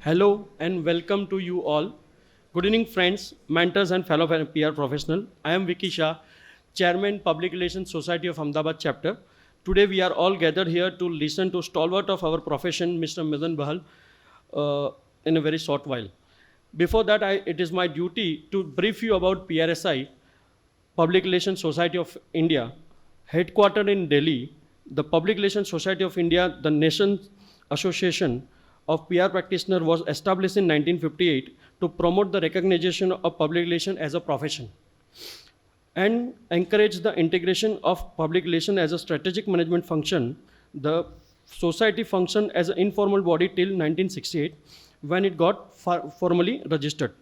Hello and welcome to you all. Good evening, friends, mentors, and fellow PR professional. I am Vicky Shah, Chairman, Public Relations Society of Ahmedabad Chapter. Today, we are all gathered here to listen to stalwart of our profession, Mr. Madan Bahal, in a very short while. Before that, it is my duty to brief you about PRSI, Public Relations Society of India, headquartered in Delhi. The Public Relations Society of India, the nation's association of PR practitioners, was established in 1958 to promote the recognition of public relations as a profession and encourage the integration of public relations as a strategic management function. The society functioned as an informal body till 1968 when it got formally registered.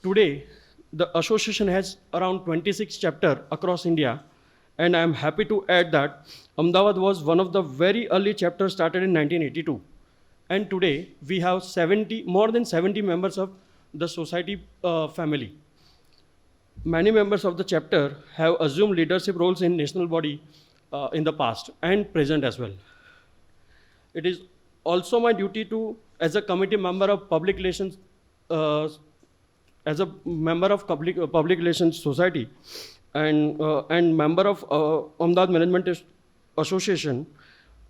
Today, the association has around 26 chapters across India, and I am happy to add that Ahmedabad was one of the very early chapters started in 1982. And today, we have more than 70 members of the society family. Many members of the chapter have assumed leadership roles in national body in the past and present as well. It is also my duty to, as a committee member of public relations, as a member of public relations society and member of Ahmedabad Management Association,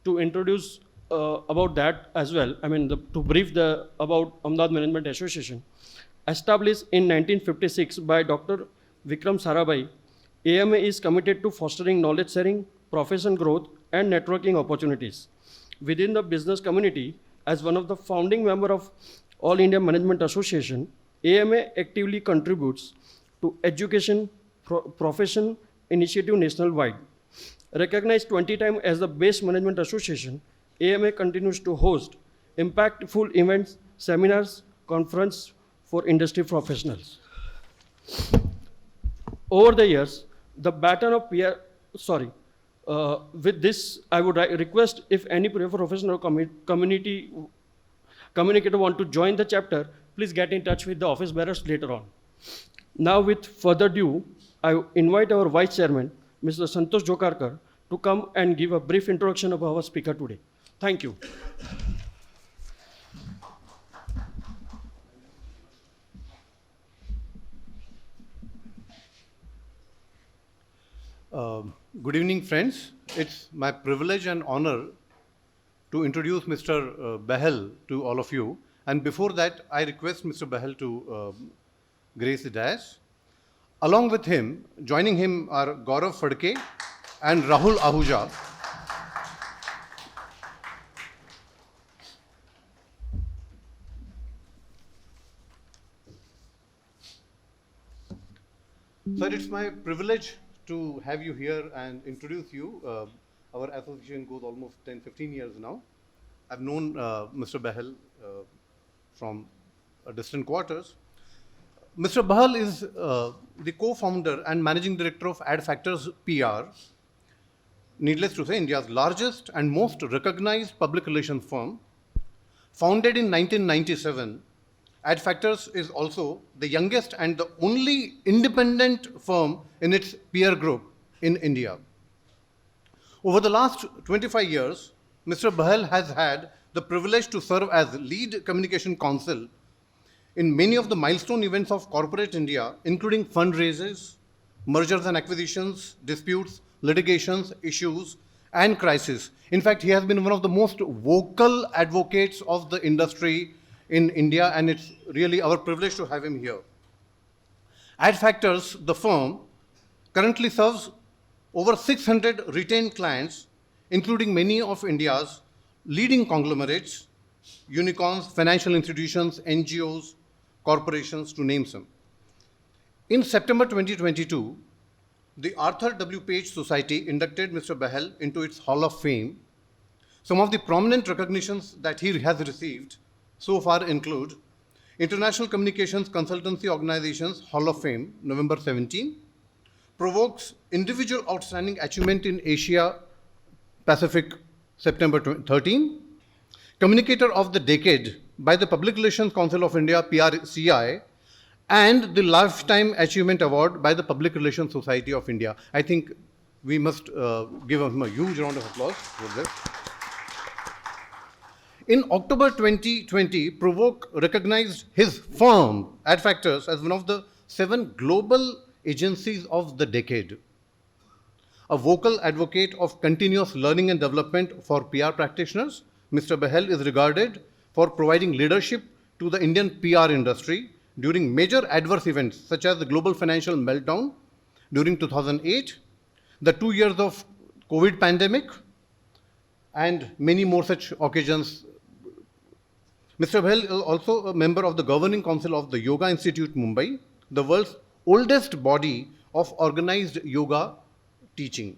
to introduce about that as well. I mean, to brief about Ahmedabad Management Association. Established in 1956 by Dr. Vikram Sarabhai, AMA is committed to fostering knowledge sharing, profession growth, and networking opportunities within the business community. As one of the founding members of All India Management Association, AMA actively contributes to education profession initiative nationwide. Recognized 20 times as the best management association, AMA continues to host impactful events, seminars, conferences for industry professionals. Over the years, the baton of with this, I would request if any professional community communicator want to join the chapter, please get in touch with the office bearers later on. Now, with further ado, I invite our Vice Chairman, Mr. Santosh Jokarkar, to come and give a brief introduction of our speaker today. Thank you. Good evening, friends. It's my privilege and honor to introduce Mr. Bahal to all of you. And before that, I request Mr. Bahal to grace the dais. Along with him, joining him are Gaurav Fadke and Rahul Ahuja. Sir, it's my privilege to have you here and introduce you. Our association goes almost 10-15 years now. I've known Mr. Bahal from distant quarters. Mr. Bahal is the co-founder and managing director of Adfactors PR. Needless to say, India's largest and most recognized public relations firm. Founded in 1997, Adfactors is also the youngest and the only independent firm in its peer group in India. Over the last 25 years, Mr. Bahal has had the privilege to serve as lead communication counsel in many of the milestone events of corporate India, including fundraisers, mergers and acquisitions, disputes, litigations, issues, and crises. In fact, he has been one of the most vocal advocates of the industry in India, and it's really our privilege to have him here. Adfactors, the firm, currently serves over 600 retained clients, including many of India's leading conglomerates, unicorns, financial institutions, NGOs, corporations, to name some. In September 2022, the Arthur W. Page Society inducted Mr. Bahal into its Hall of Fame. Some of the prominent recognitions that he has received so far include International Communications Consultancy Organizations Hall of Fame, November 17, Provokes Individual Outstanding Achievement in Asia Pacific, September 13, Communicator of the Decade by the Public Relations Council of India, PRCI, and the Lifetime Achievement Award by the Public Relations Society of India. I think we must give him a huge round of applause for this. In October 2020, Provoke recognized his firm, Adfactors, as one of the 7 global agencies of the decade. A vocal advocate of continuous learning and development for PR practitioners, Mr. Bahal is regarded for providing leadership to the Indian PR industry during major adverse events such as the global financial meltdown during 2008, the 2 years of COVID pandemic, and many more such occasions. Mr. Bahal is also a member of the Governing Council of the Yoga Institute, Mumbai, the world's oldest body of organized yoga teaching.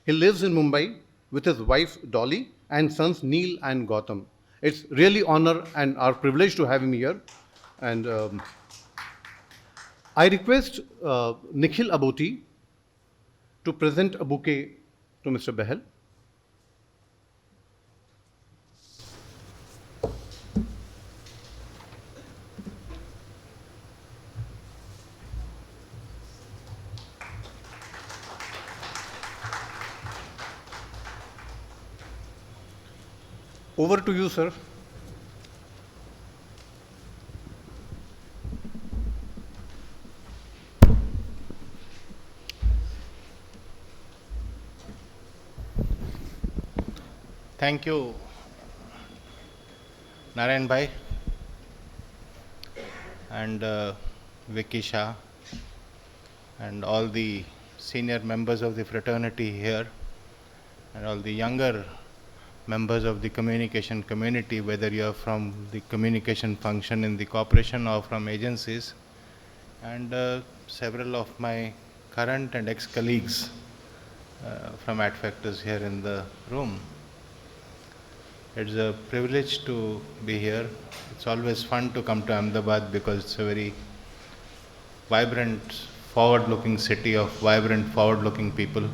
He lives in Mumbai with his wife Dolly and sons Neil and Gautam. It's really honor and our privilege to have him here. And I request Nikhil Aboti to present a bouquet to Mr. Bahal. Over to you, sir. Thank you, Narayan Bhai and Vicky Shah and all the senior members of the fraternity here and all the younger members of the communication community, whether you are from the communication function in the corporation or from agencies, and several of my current and ex-colleagues from Adfactors here in the room. It's a privilege to be here. It's always fun to come to Ahmedabad because it's a very vibrant, forward-looking city of vibrant, forward-looking people.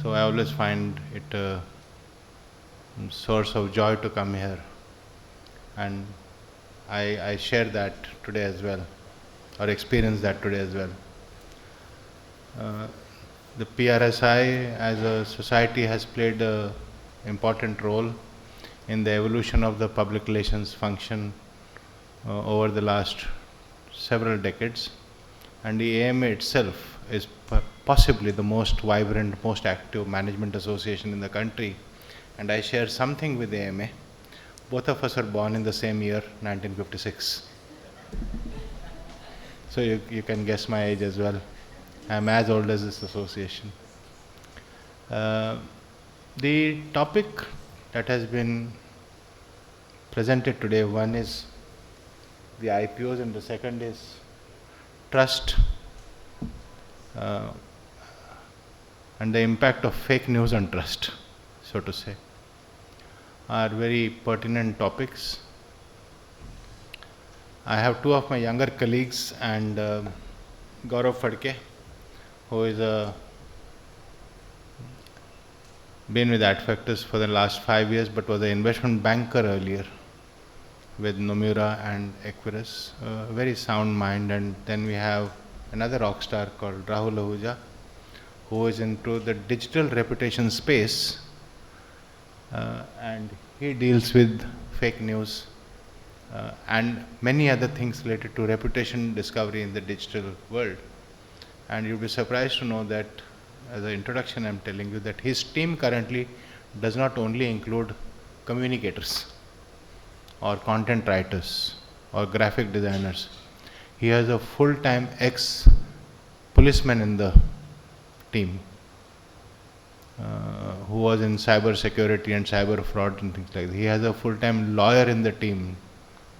So I always find it a source of joy to come here. And I share that today as well, or experience that today as well. The PRSI as a society has played a important role in the evolution of the public relations function over the last several decades, and the AMA itself is possibly the most vibrant, most active management association in the country, and I share something with the AMA. Both of us are born in the same year, 1956. So you can guess my age as well. I am as old as this association. The topic that has been presented today, one is the IPOs and the second is trust and the impact of fake news on trust, so to say, are very pertinent topics. I have 2 of my younger colleagues and Gaurav Phadke, who is been with Adfactors for the last 5 years, but was an investment banker earlier with Nomura and Equirus. Very sound mind. And then we have another rock star called Rahul Ahuja, who is into the digital reputation space, and he deals with fake news and many other things related to reputation discovery in the digital world. And you'll be surprised to know that, as an introduction, I'm telling you that his team currently does not only include communicators or content writers or graphic designers. He has a full-time ex-policeman in the team who was in cyber security and cyber fraud and things like that. He has a full-time lawyer in the team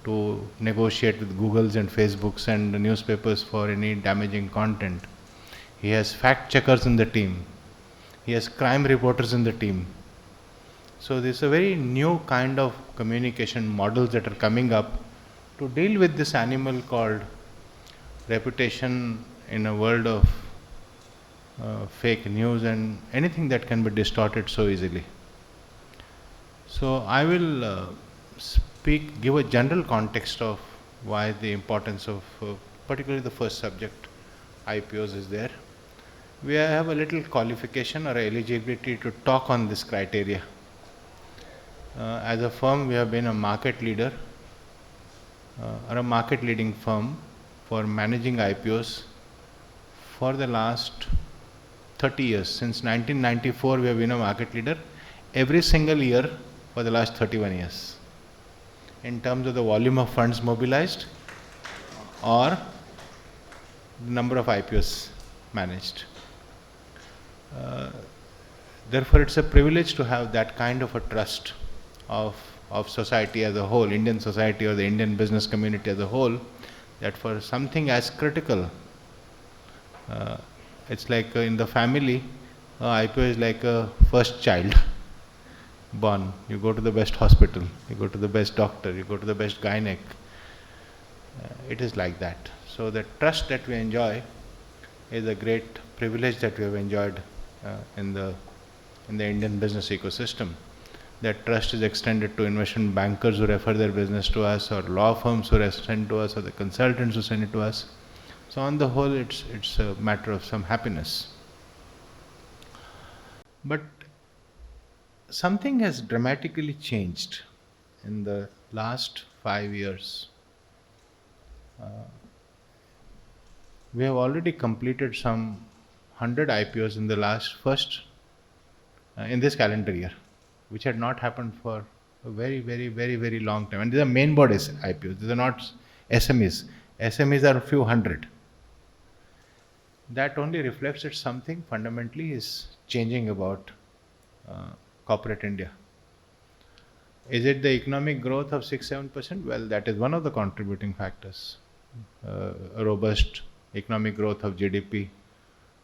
to negotiate with Googles and Facebooks and the newspapers for any damaging content. He has fact checkers in the team. He has crime reporters in the team. So this is a very new kind of communication models that are coming up to deal with this animal called reputation in a world of fake news and anything that can be distorted so easily. So I will give a general context of why the importance of particularly the first subject, IPOs, is there. We have a little qualification or eligibility to talk on this criteria. As a firm, we have been a market leader or a market leading firm for managing IPOs for the last 30 years. Since 1994, we have been a market leader every single year for the last 31 years in terms of the volume of funds mobilized or the number of IPOs managed. Therefore, it's a privilege to have that kind of a trust of society as a whole, Indian society or the Indian business community as a whole, that for something as critical, it's like in the family, IPO is like a first child born. You go to the best hospital, you go to the best doctor, you go to the best gynec. It is like that. So the trust that we enjoy is a great privilege that we have enjoyed in the Indian business ecosystem. That trust is extended to investment bankers who refer their business to us, or law firms who send to us, or the consultants who send it to us. So on the whole, it's a matter of some happiness. But something has dramatically changed in the last 5 years. We have already completed some 100 IPOs in the last in this calendar year, which had not happened for a very long time. And these are mainboard IPOs. These are not SMEs. SMEs are a few hundred. That only reflects that something fundamentally is changing about corporate India. Is it the economic growth of 6-7%? Well, that is one of the contributing factors. A robust economic growth of GDP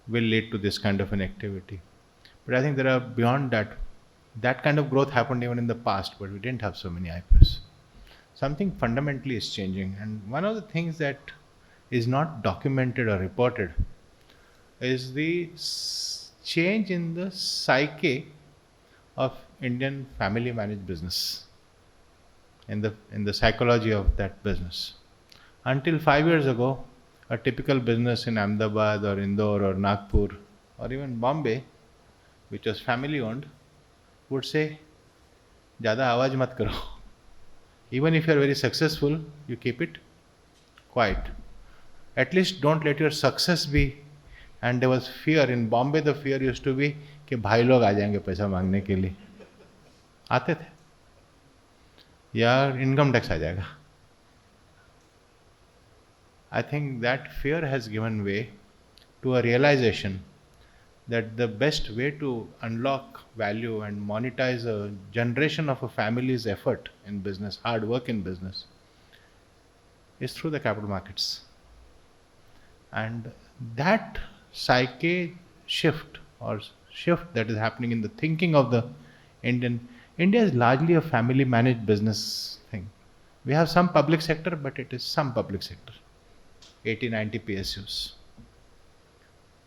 will lead to this kind of an activity. But I think there are beyond that. That kind of growth happened even in the past, but we didn't have so many IPOs. Something fundamentally is changing. And one of the things that is not documented or reported is the change in the psyche of Indian family managed business, in the psychology of that business. Until 5 years ago, a typical business in Ahmedabad or Indore or Nagpur or even Bombay, which was family owned, would say, "Jada आवाज मत करो." Even if you are very successful, you keep it quiet. At least don't let your success be. And there was fear in Bombay. The fear used to be कि भाई लोग आ जाएंगे पैसा मांगने के लिए. आते थे, या इनकम टैक्स आ जाएगा. I think that fear has given way to a realization that the best way to unlock value and monetize a generation of a family's effort in business, hard work in business, is through the capital markets. And that psyche shift that is happening in the thinking of the India is largely a family managed business thing. We have some public sector, but it is some public sector. 80-90 PSUs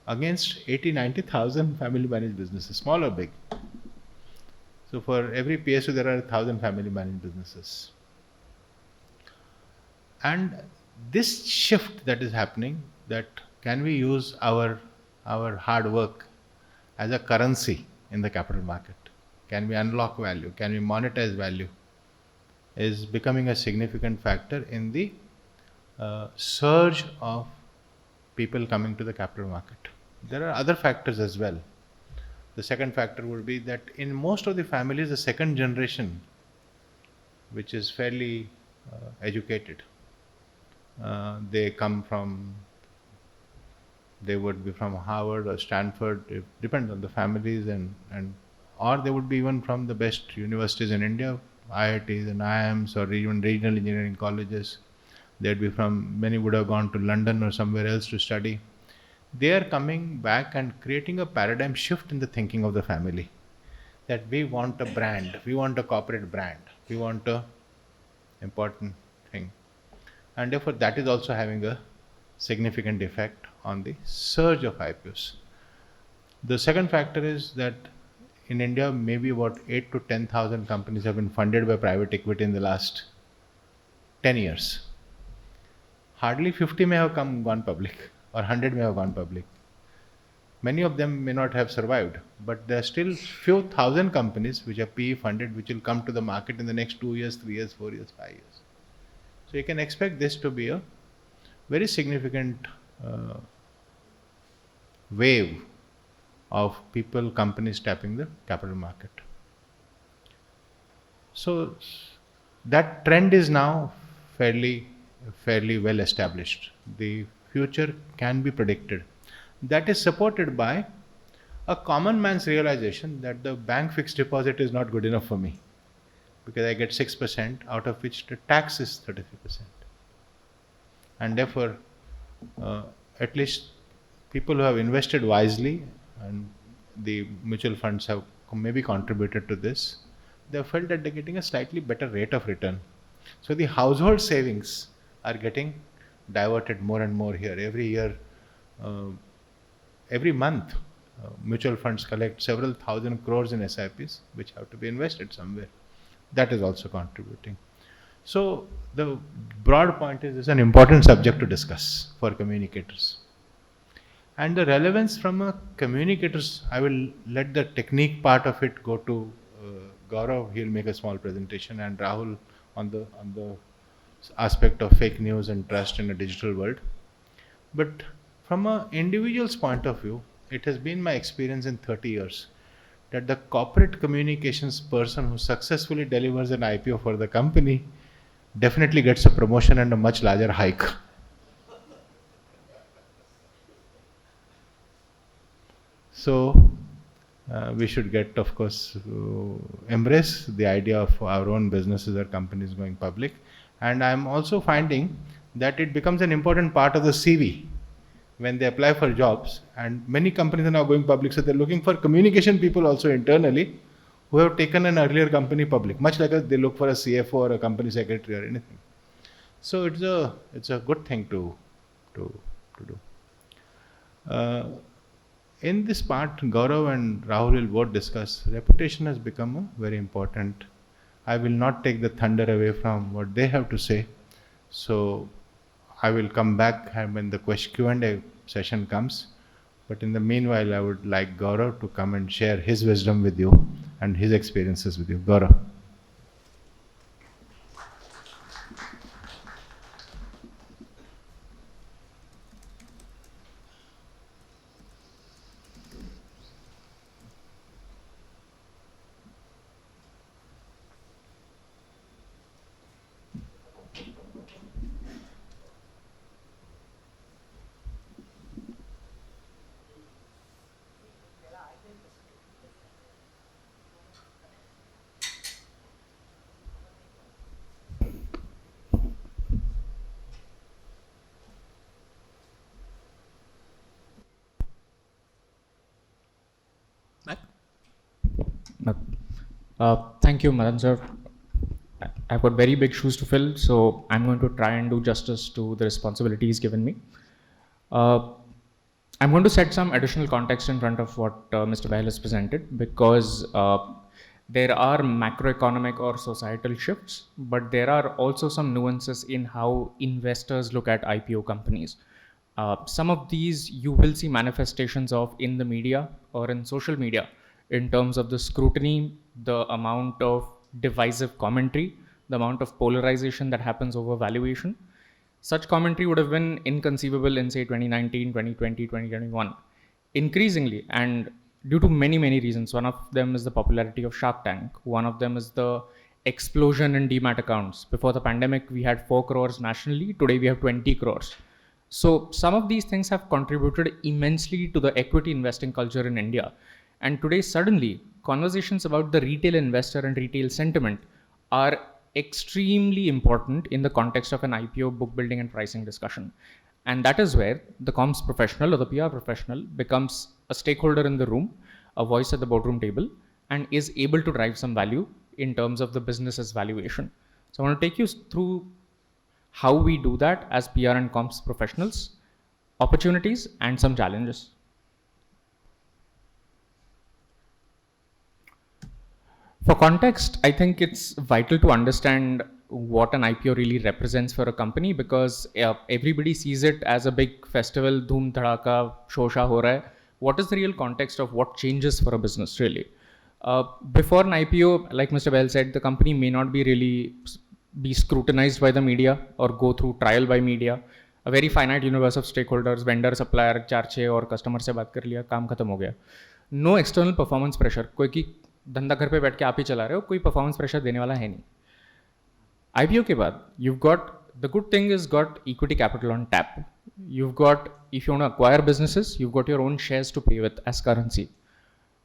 against 80-90,000 family managed businesses, small or big. So for every PSU there are 1,000 family managed businesses. And this shift that is happening, that can we use our hard work as a currency in the capital market? Can we unlock value? Can we monetize value? Is becoming a significant factor in the surge of people coming to the capital market. There are other factors as well. The second factor would be that in most of the families, the second generation, which is fairly educated, they would be from Harvard or Stanford, it depends on the families, or they would be even from the best universities in India, IITs and IIMs, or even regional engineering colleges. Many would have gone to London or somewhere else to study. They are coming back and creating a paradigm shift in the thinking of the family, that we want a brand, we want a corporate brand, we want a important thing. And therefore that is also having a significant effect on the surge of IPOs. The second factor is that in India, maybe about 8 to 10,000 companies have been funded by private equity in the last 10 years. Hardly 50 may have gone public, or 100 may have gone public. Many of them may not have survived, but there are still few thousand companies which are PE funded, which will come to the market in the next 2 years, 3 years, 4 years, 5 years. So you can expect this to be a very significant wave of people, companies tapping the capital market. So that trend is now fairly well established. The future can be predicted. That is supported by a common man's realization that the bank fixed deposit is not good enough for me, because I get 6%, out of which the tax is 33%. And therefore, at least people who have invested wisely, and the mutual funds have maybe contributed to this, they have felt that they're getting a slightly better rate of return. So the household savings are getting diverted more and more here. Every year, every month, mutual funds collect several thousand crores in SIPs, which have to be invested somewhere. That is also contributing. So the broad point is, it's an important subject to discuss for communicators. And the relevance from a communicators, I will let the technique part of it go to Gaurav. He'll make a small presentation, and Rahul on the aspect of fake news and trust in a digital world. But from an individual's point of view, it has been my experience in 30 years that the corporate communications person who successfully delivers an IPO for the company definitely gets a promotion and a much larger hike. So we should get, of course, embrace the idea of our own businesses or companies going public. And I'm also finding that it becomes an important part of the CV when they apply for jobs. And many companies are now going public, so they're looking for communication people also internally who have taken an earlier company public, much like they look for a CFO or a company secretary or anything. So it's a good thing to do. In this part, Gaurav and Rahul will both discuss. Reputation has become a very important. I will not take the thunder away from what they have to say. So I will come back when the Q&A session comes. But in the meanwhile, I would like Gaurav to come and share his wisdom with you and his experiences with you. Gaurav. Thank you, Madan sir. I've got very big shoes to fill, so I'm going to try and do justice to the responsibilities given me. I'm going to set some additional context in front of what Mr. Bahal has presented, because there are macroeconomic or societal shifts, but there are also some nuances in how investors look at IPO companies. Some of these you will see manifestations of in the media or in social media in terms of the scrutiny, the amount of divisive commentary, the amount of polarization that happens over valuation. Such commentary would have been inconceivable in, say, 2019, 2020, 2021. Increasingly, and due to many, many reasons. One of them is the popularity of Shark Tank. One of them is the explosion in demat accounts. Before the pandemic, we had 4 crores nationally. Today, we have 20 crores. So some of these things have contributed immensely to the equity investing culture in India. And today, suddenly, conversations about the retail investor and retail sentiment are extremely important in the context of an IPO book building and pricing discussion. And that is where the comms professional or the PR professional becomes a stakeholder in the room, a voice at the boardroom table, and is able to drive some value in terms of the business's valuation. So I want to take you through how we do that as PR and comms professionals, opportunities, and some challenges. For context, I think it's vital to understand what an IPO really represents for a company, because everybody sees it as a big festival, dhoom dhadaka, shosha ho raha hai. what is the real context of what changes for a business really. Before an IPO, like Mr. Bell said, the company may not be really be scrutinized by the media or go through trial by media. A very finite universe of stakeholders, vendor, supplier, चार और customer से बात कर लिया, काम खत्म हो गया. No external performance pressure. कोई की धंधा घर पे बैठ के आप ही चला रहे हो, कोई performance pressure देने वाला है नहीं. IPO के बाद, you've got, the good thing is got equity capital on tap. You've got, if you want to acquire businesses, you've got your own shares to pay with as currency.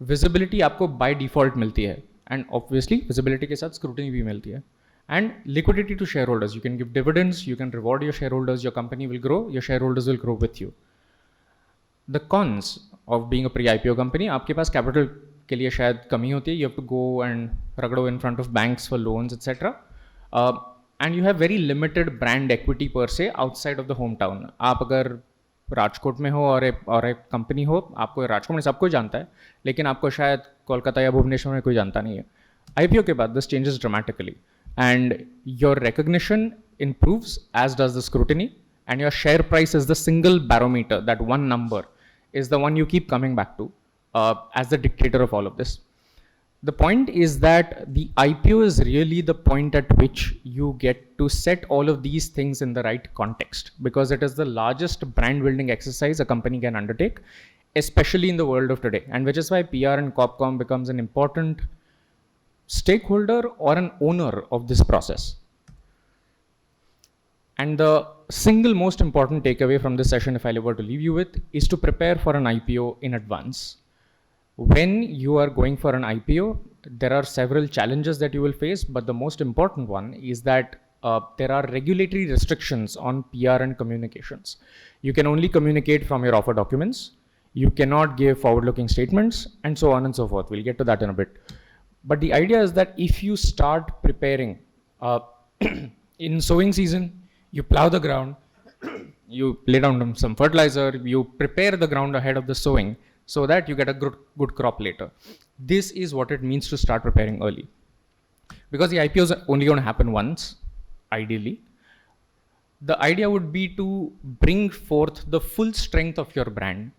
Visibility आपको by default मिलती है. And obviously, visibility के साथ scrutiny भी मिलती है. And liquidity to shareholders. You can give dividends, you can reward your shareholders, your company will grow, your shareholders will grow with you. The cons of being a pre-IPO company, आपके पास capital के लिए शायद कमी होती है. You have to go and ragda in front of banks for loans, etc. And you have very limited brand equity per se outside of the hometown. आप अगर राजकोट में हो और एक कंपनी हो, आपको राजकोट में सबको जानता है, लेकिन आपको शायद कोलकाता या भुवनेश्वर में कोई जानता नहीं है. IPO के बाद this changes dramatically. And your recognition improves, as does the scrutiny, and your share price is the single barometer. That one number is the one you keep coming back to as the dictator of all of this. The point is that the IPO is really the point at which you get to set all of these things in the right context, because it is the largest brand building exercise a company can undertake, especially in the world of today, and which is why PR and Corpcom becomes an important stakeholder or an owner of this process. And the single most important takeaway from this session, if I were to leave you with, is to prepare for an IPO in advance. When you are going for an IPO, there are several challenges that you will face, but the most important one is that there are regulatory restrictions on PR and communications. You can only communicate from your offer documents, you cannot give forward-looking statements, and so on and so forth. We'll get to that in a bit. But the idea is that if you start preparing in sowing season, you plow the ground, you lay down some fertilizer, you prepare the ground ahead of the sowing so that you get a good crop later. This is what it means to start preparing early. Because the IPOs are only going to happen once, ideally. The idea would be to bring forth the full strength of your brand.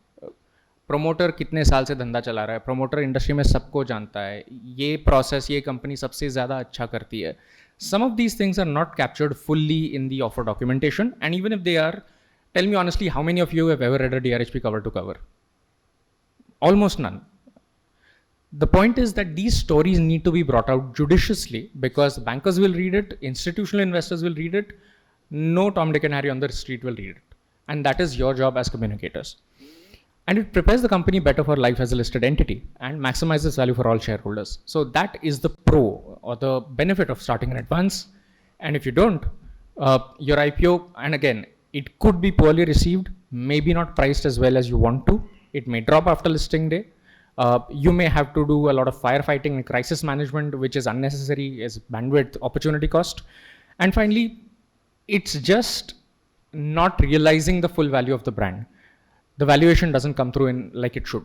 Promoter कितने साल से धंधा चला रहा है, promoter industry में सबको जानता है, ये प्रोसेस ये कंपनी सबसे ज़्यादा अच्छा करती है. Some of these things are not captured fully in the offer documentation, and even if they are, tell me honestly, how many of you have ever read a DRHP cover to cover? Almost none. The point is that these stories need to be brought out judiciously, because bankers will read it, institutional investors will read it, no Tom, Dick and Harry on the street will read it. And that is your job as communicators. And it prepares the company better for life as a listed entity and maximizes value for all shareholders. So that is the pro or the benefit of starting in advance. And if you don't, your IPO, and again, it could be poorly received, maybe not priced as well as you want to. It may drop after listing day. You may have to do a lot of firefighting and crisis management, which is unnecessary as bandwidth opportunity cost. And finally, it's just not realizing the full value of the brand. The valuation doesn't come through in like it should.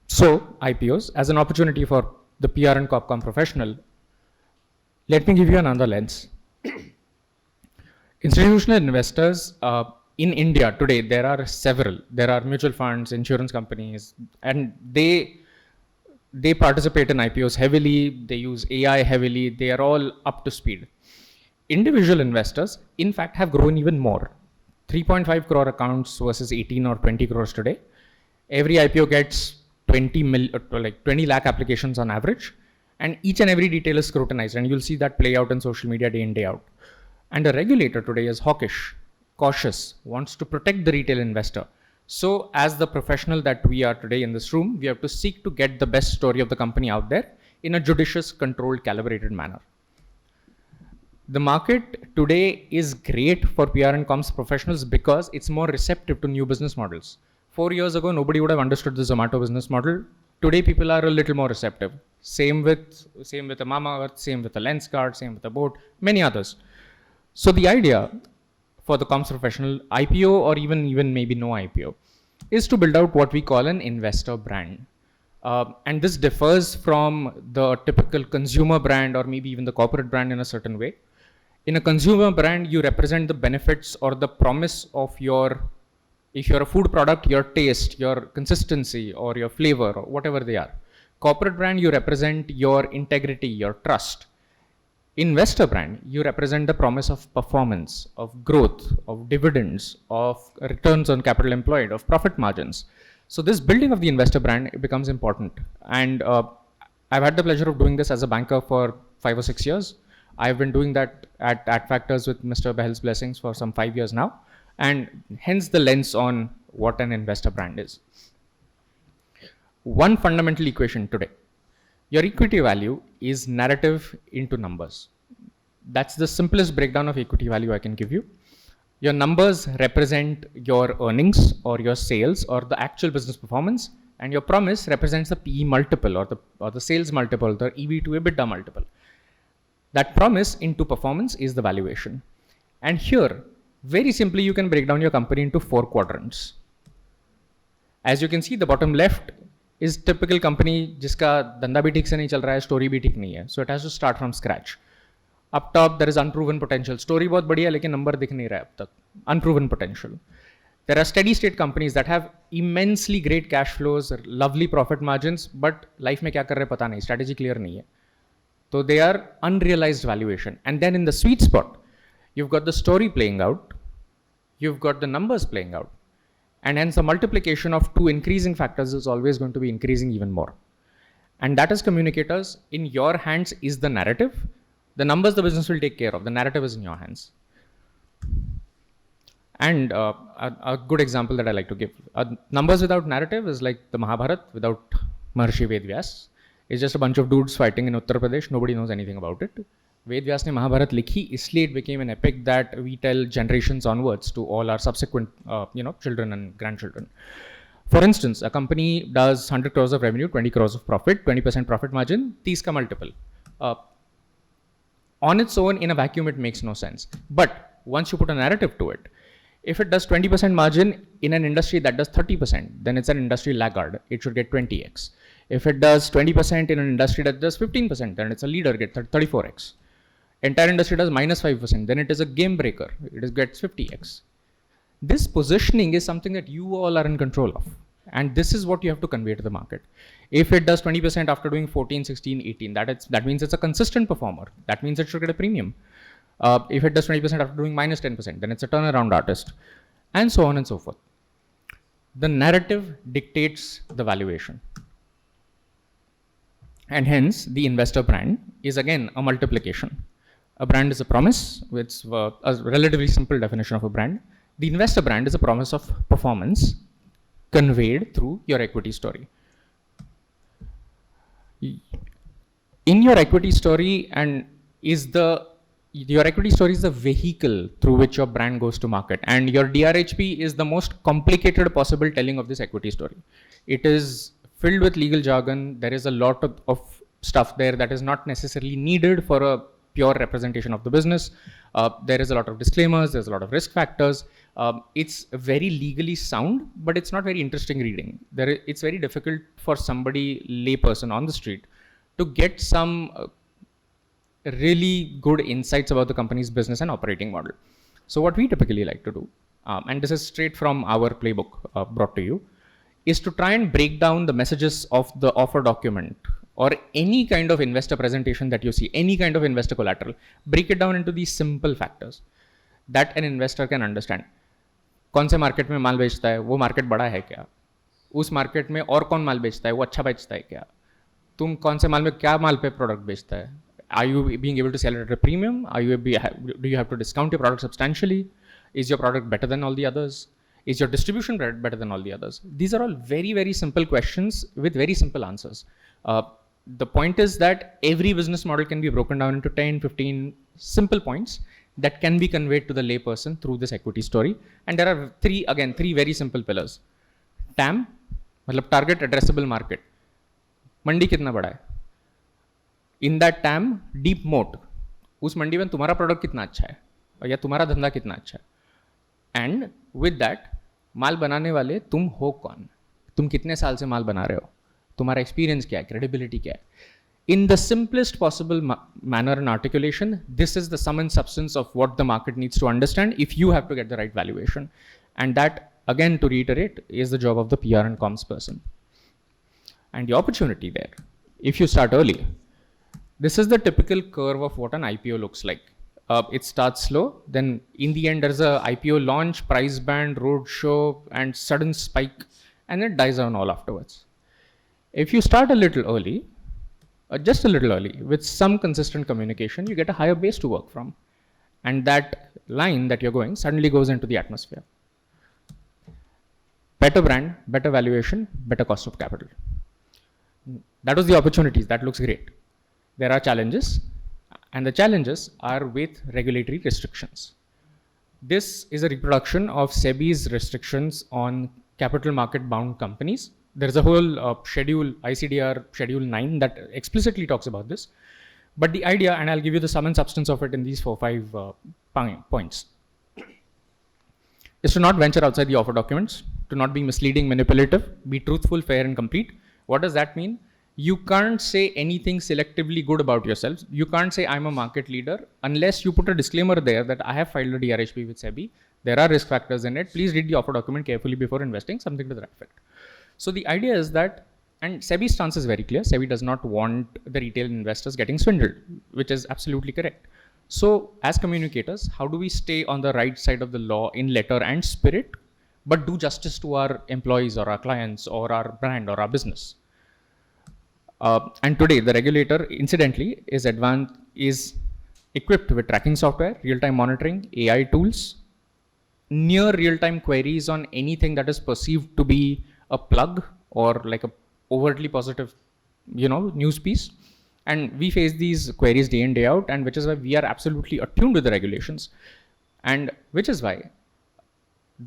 So IPOs as an opportunity for the PR and Corpcom professional, let me give you another lens. Institutional investors in India today, there are several. There are mutual funds, insurance companies, and they participate in IPOs heavily. They use AI heavily. They are all up to speed. Individual investors, in fact, have grown even more. 3.5 crore accounts versus 18 or 20 crores today. Every IPO gets 20 lakh applications on average, and each and every detail is scrutinized, and you'll see that play out in social media day in, day out. And a regulator today is hawkish, cautious, wants to protect the retail investor. So as the professional that we are today in this room, we have to seek to get the best story of the company out there in a judicious, controlled, calibrated manner. The market today is great for PR and comms professionals because it's more receptive to new business models. 4 years ago, nobody would have understood the Zomato business model. Today, people are a little more receptive. Same with a Mama Earth, same with a Lenskart, same with a boat, many others. So the idea for the comms professional, IPO or even maybe no IPO, is to build out what we call an investor brand. And this differs from the typical consumer brand or maybe even the corporate brand in a certain way. In a consumer brand, you represent the benefits or the promise of your If you're a food product, your taste, your consistency, or your flavor, or whatever they are. Corporate brand, you represent your integrity, your trust. Investor brand, you represent the promise of performance, of growth, of dividends, of returns on capital employed, of profit margins. So this building of the investor brand becomes important. And I've had the pleasure of doing this as a banker for 5 or 6 years. I've been doing that at Adfactors with Mr. Bahal's blessings for some 5 years now. And hence the lens on what an investor brand is. One fundamental equation today. Your equity value is narrative into numbers. That's the simplest breakdown of equity value I can give you. Your numbers represent your earnings or your sales or the actual business performance, and your promise represents the PE multiple or the sales multiple, the EV to EBITDA multiple. That promise into performance is the valuation. And here, very simply, you can break down your company into 4 quadrants. As you can see, the bottom left is typical company जिसका धंधा भी ठीक से नहीं चल रहा है, story भी ठीक नहीं है. So it has to start from scratch. Up top, there is unproven potential. Story बहुत बढ़िया लेकिन number दिख नहीं रहा है अब तक. Unproven potential. There are steady state companies that have immensely great cash flows, lovely profit margins, but life में क्या कर रहे हैं पता नहीं, strategy clear नहीं है. So they are unrealized valuation. And then in the sweet spot, you've got the story playing out, you've got the numbers playing out. And hence the multiplication of 2 increasing factors is always going to be increasing even more. And that as communicators, in your hands is the narrative. The numbers the business will take care of. The narrative is in your hands. And a good example that I like to give. Numbers without narrative is like the Mahabharata without Maharshi Vedvyas. It's just a bunch of dudes fighting in Uttar Pradesh. Nobody knows anything about it. Vedvyas ne Mahabharata likhi, isliye it became an epic that we tell generations onwards to all our subsequent children and grandchildren. For instance, a company does 100 crores of revenue, 20 crores of profit, 20% profit margin, 30 ka multiple. On its own, in a vacuum, it makes no sense. But once you put a narrative to it, if it does 20% margin in an industry that does 30%, then it's an industry laggard. It should get 20x. If it does 20% in an industry that does 15%, then it's a leader, get 34x. Entire industry does minus 5%, then it is a game breaker. It gets 50x. This positioning is something that you all are in control of. And this is what you have to convey to the market. If it does 20% after doing 14, 16, 18, that means it's a consistent performer. That means it should get a premium. If it does 20% after doing minus 10%, then it's a turnaround artist. And so on and so forth. The narrative dictates the valuation. And hence, the investor brand is again a multiplication. A brand is a promise, it's a relatively simple definition of a brand. The investor brand is a promise of performance conveyed through your equity story. In your equity story, your equity story is the vehicle through which your brand goes to market, and your DRHP is the most complicated possible telling of this equity story. It is filled with legal jargon. There is a lot of stuff there that is not necessarily needed for a pure representation of the business. There is a lot of disclaimers, there's a lot of risk factors. It's very legally sound, but it's not very interesting reading. It's very difficult for somebody, layperson on the street, to get some really good insights about the company's business and operating model. So what we typically like to do, and this is straight from our playbook brought to you, is to try and break down the messages of the offer document or any kind of investor presentation that you see, any kind of investor collateral, break it down into these simple factors that an investor can understand. कौन से market में माल बेचता है, वो market बड़ा है क्या, उस मार्केट में और कौन माल बेचता है, वो अच्छा बेचता है क्या, तुम कौन से माल में क्या माल पे प्रोडक्ट बेचता है, are you being able to sell it at a premium, do you have to discount your product substantially, is your product better than all the others, is your distribution better than all the others. These are all very, very simple questions with very simple answers. The point is that every business model can be broken down into 10, 15 simple points that can be conveyed to the layperson through this equity story. And there are three very simple pillars. TAM, मतलब target addressable market. मंडी कितना बड़ा है? In that TAM, deep moat. उस मंडी में तुम्हारा product कितना अच्छा है या तुम्हारा धंधा कितना अच्छा है. And with that, माल बनाने वाले तुम हो कौन? तुम कितने साल से माल बना रहे हो? तुम्हारा एक्सपीरियंस क्या है, क्रेडिबिलिटी क्या है. In the simplest possible manner and articulation, this is the sum and substance of what the market needs to understand if you have to get the right valuation. And that again, to reiterate, is the job of the PR and comms person. And the opportunity there, if you start early, this is the typical curve of what an IPO looks like. It starts slow, then in the end there's a IPO launch, price band, roadshow, and sudden spike, and it dies down all afterwards. If you start a little early, just a little early, with some consistent communication, you get a higher base to work from. And that line that you're going suddenly goes into the atmosphere. Better brand, better valuation, better cost of capital. That was the opportunities. That looks great. There are challenges, and the challenges are with regulatory restrictions. This is a reproduction of SEBI's restrictions on capital market bound companies. There's a whole schedule, ICDR Schedule 9, that explicitly talks about this. But the idea, and I'll give you the sum and substance of it in these 4-5 points, is to not venture outside the offer documents, to not be misleading, manipulative, be truthful, fair, and complete. What does that mean? You can't say anything selectively good about yourself. You can't say I'm a market leader unless you put a disclaimer there that I have filed a DRHP with SEBI. There are risk factors in it. Please read the offer document carefully before investing, something to that effect. So the idea is that, and SEBI's stance is very clear. SEBI does not want the retail investors getting swindled, which is absolutely correct. So as communicators, how do we stay on the right side of the law in letter and spirit, but do justice to our employees or our clients or our brand or our business? And today, the regulator, incidentally, is equipped with tracking software, real-time monitoring, AI tools, near real-time queries on anything that is perceived to be a plug or like a overtly positive, news piece. And we face these queries day in, day out, and which is why we are absolutely attuned to the regulations. And which is why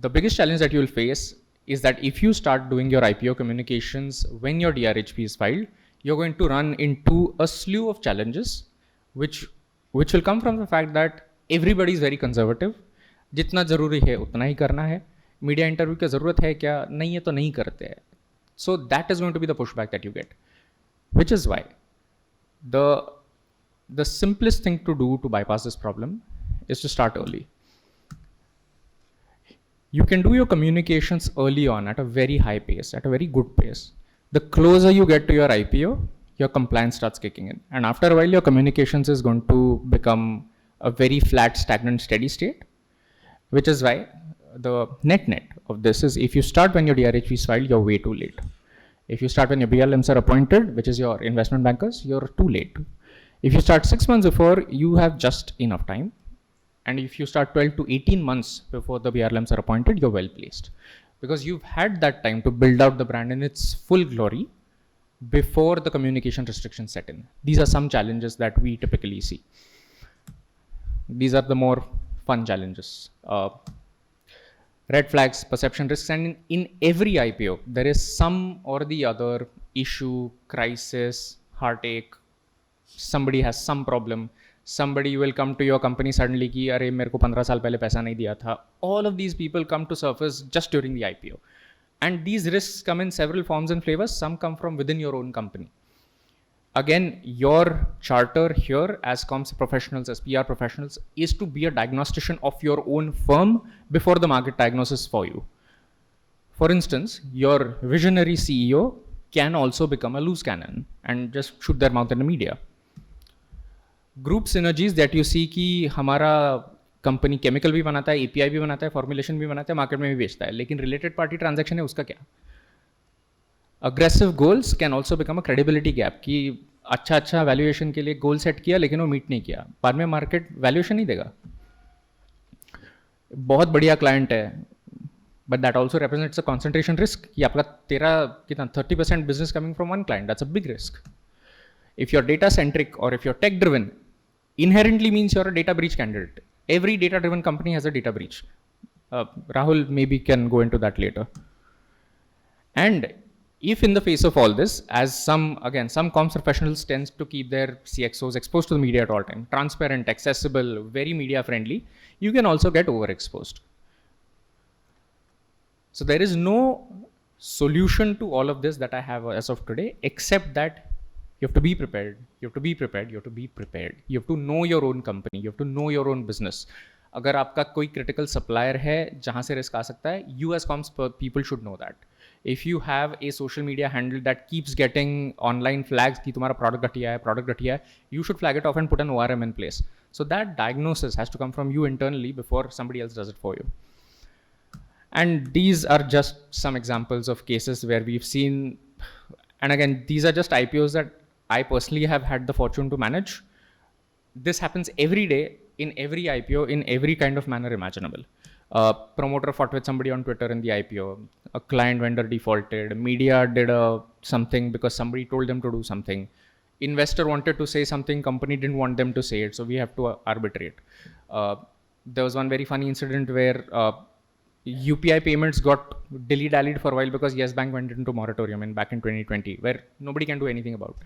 the biggest challenge that you will face is that if you start doing your IPO communications when your DRHP is filed, you're going to run into a slew of challenges, which will come from the fact that everybody is very conservative. जितना जरूरी है उतना ही करना है. Media interview की ज़रूरत है क्या? नहीं है तो नहीं करते हैं. So that is going to be the pushback that you get, which is why the simplest thing to do to bypass this problem is to start early. You can do your communications early on at a very high pace, at a very good pace. The closer you get to your IPO, your compliance starts kicking in. And after a while, your communications is going to become a very flat, stagnant, steady state, which is why the net of this is if you start when your DRHP is filed, you're way too late. If you start when your BLMs are appointed, which is your investment bankers, you're too late. If you start 6 months before, you have just enough time. And if you start 12 to 18 months before the BRLMs are appointed, you're well placed. Because you've had that time to build out the brand in its full glory before the communication restrictions set in. These are some challenges that we typically see. These are the more fun challenges. Red flags, perception risks, and in every IPO, there is some or the other issue, crisis, heartache. Somebody has some problem. Somebody will come to your company suddenly कि अरे मेरे को 15 साल पहले पैसा नहीं दिया था. All of these people come to surface just during the IPO. And these risks come in several forms and flavors. Some come from within your own company. Again, your charter here as comms professionals, as PR professionals, is to be a diagnostician of your own firm before the market diagnoses for you. For instance, your visionary CEO can also become a loose cannon and just shoot their mouth in the media. Group synergies that you see कि हमारा company chemical भी बनाता है, API भी बनाता है, formulation भी बनाता है, मार्केट में भी बेचता है, लेकिन रिलेटेड पार्टी ट्रांजैक्शन है उसका क्या? Aggressive goals can also become a credibility gap कि अच्छा वैल्यूएशन के लिए गोल सेट किया लेकिन वो मीट नहीं किया, बाद में मार्केट वैल्यूएशन नहीं देगा. बहुत बढ़िया क्लाइंट है but that also represents a concentration risk कि आपका कितना 30% business coming from one client. That's a big risk. If you're data centric or if you're tech driven, inherently means you're a data breach candidate. Every data driven company has a data breach. Rahul maybe can go into that later. And if in the face of all this, as some comms professionals tends to keep their CXOs exposed to the media at all time, transparent, accessible, very media friendly, you can also get overexposed. So there is no solution to all of this that I have as of today, except that you have to be prepared. You have to be prepared. You have to be prepared. You have to know your own company. You have to know your own business. अगर आपका कोई critical supplier है जहाँ से risk आ सकता है, you as comes people should know that. If you have a social media handle that keeps getting online flags कि तुम्हारा product घटिया है, you should flag it off and put an ORM in place. So that diagnosis has to come from you internally before somebody else does it for you. And these are just some examples of cases where we've seen, and again, these are just IPOs that I personally have had the fortune to manage. This happens every day in every IPO in every kind of manner imaginable. Promoter fought with somebody on Twitter in the IPO. A client vendor defaulted. Media did something because somebody told them to do something. Investor wanted to say something, company didn't want them to say it, so we have to arbitrate. There was one very funny incident where UPI payments got dilly-dallied for a while because Yes Bank went into moratorium back in 2020, where nobody can do anything about.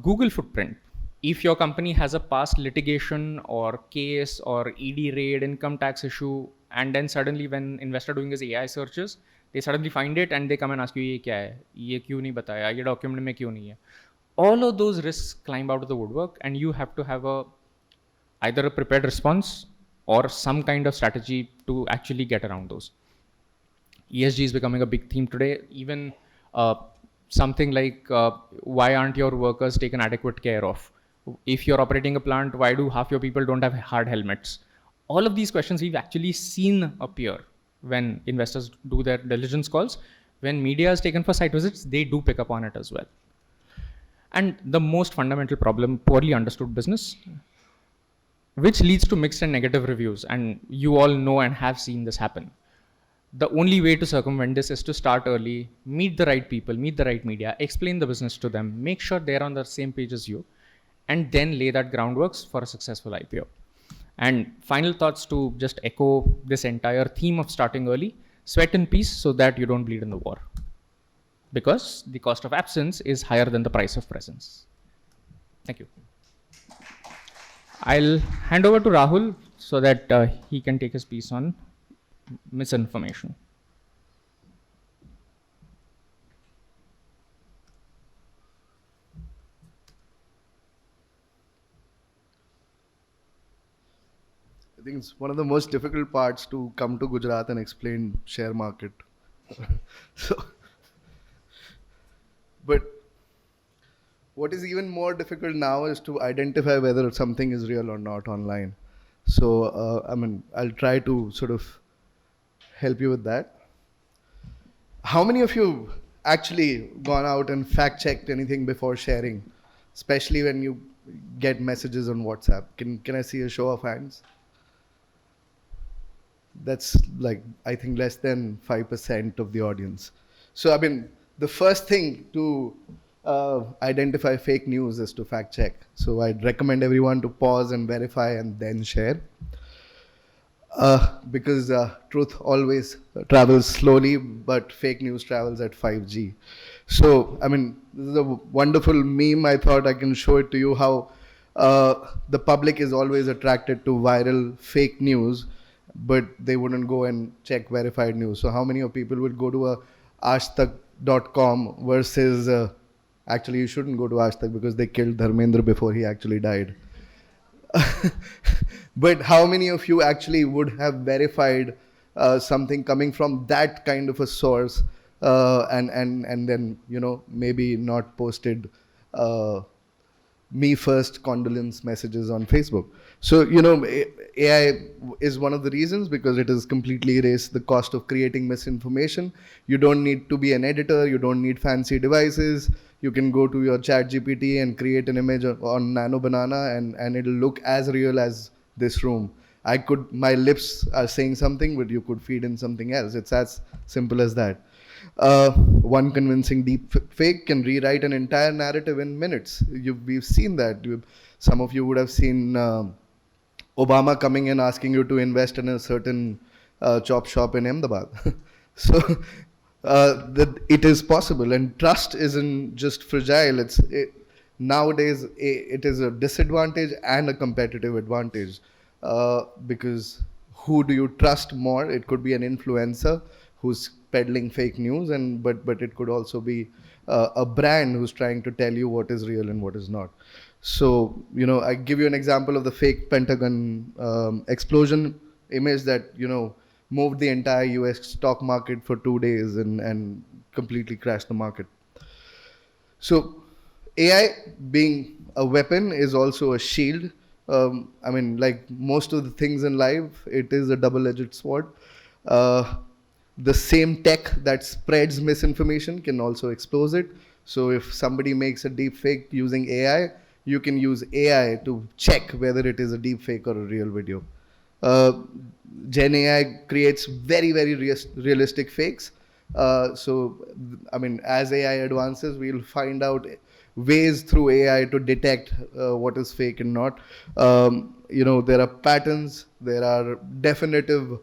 Google footprint. If your company has a past litigation or case or ED raid, income tax issue, and then suddenly when investor doing his AI searches, they suddenly find it and they come and ask you, ये क्या है? ये क्यों नहीं बताया? ये document में क्यों नहीं है? All of those risks climb out of the woodwork, and you have to have either a prepared response or some kind of strategy to actually get around those. ESG is becoming a big theme today. Even something like why aren't your workers taken adequate care of? If you're operating a plant, why do half your people don't have hard helmets? All of these questions we've actually seen appear when investors do their diligence calls. When media is taken for site visits, they do pick up on it as well. And the most fundamental problem, poorly understood business, which leads to mixed and negative reviews. And you all know and have seen this happen. The only way to circumvent this is to start early, meet the right people, meet the right media, explain the business to them, make sure they're on the same page as you, and then lay that groundwork for a successful IPO. And final thoughts to just echo this entire theme of starting early: sweat in peace so that you don't bleed in the war. Because the cost of absence is higher than the price of presence. Thank you. I'll hand over to Rahul so that he can take his piece on misinformation. I think it's one of the most difficult parts to come to Gujarat and explain share market. So, but what is even more difficult now is to identify whether something is real or not online. So, I'll try to sort of help you with that. How many of you actually gone out and fact checked anything before sharing, especially when you get messages on WhatsApp? Can I see a show of hands? That's like, I think, less than 5% of the audience. So, the first thing to identify fake news is to fact check. So I'd recommend everyone to pause and verify and then share. Because truth always travels slowly, but fake news travels at 5G. So, this is a wonderful meme. I thought I can show it to you how the public is always attracted to viral fake news, but they wouldn't go and check verified news. So how many of people would go to a ashtak.com versus actually you shouldn't go to Ashtak because they killed Dharmendra before he actually died. But how many of you actually would have verified something coming from that kind of a source and then, maybe not posted me first condolence messages on Facebook? So, AI is one of the reasons because it has completely erased the cost of creating misinformation. You don't need to be an editor. You don't need fancy devices. You can go to your chat GPT and create an image on Nano Banana and it'll look as real as this room. My lips are saying something, but you could feed in something else. It's as simple as that. One convincing deep fake can rewrite an entire narrative in minutes. We've seen that. Some of you would have seen Obama coming and asking you to invest in a certain chop shop in Ahmedabad. So that it is possible, and trust isn't just fragile. Nowadays it is a disadvantage and a competitive advantage because who do you trust more? It could be an influencer who's peddling fake news, but it could also be a brand who's trying to tell you what is real and what is not. So, I give you an example of the fake Pentagon explosion image that, moved the entire US stock market for 2 days and completely crashed the market. So, AI being a weapon is also a shield. Like most of the things in life, it is a double edged sword. Uh, the same tech that spreads misinformation can also expose it. So, if somebody makes a deep fake using AI, you can use AI to check whether it is a deep fake or a real video. Uh, Gen AI creates very, very realistic fakes. As AI advances, we'll find out ways through AI to detect what is fake and not. There are patterns, there are definitive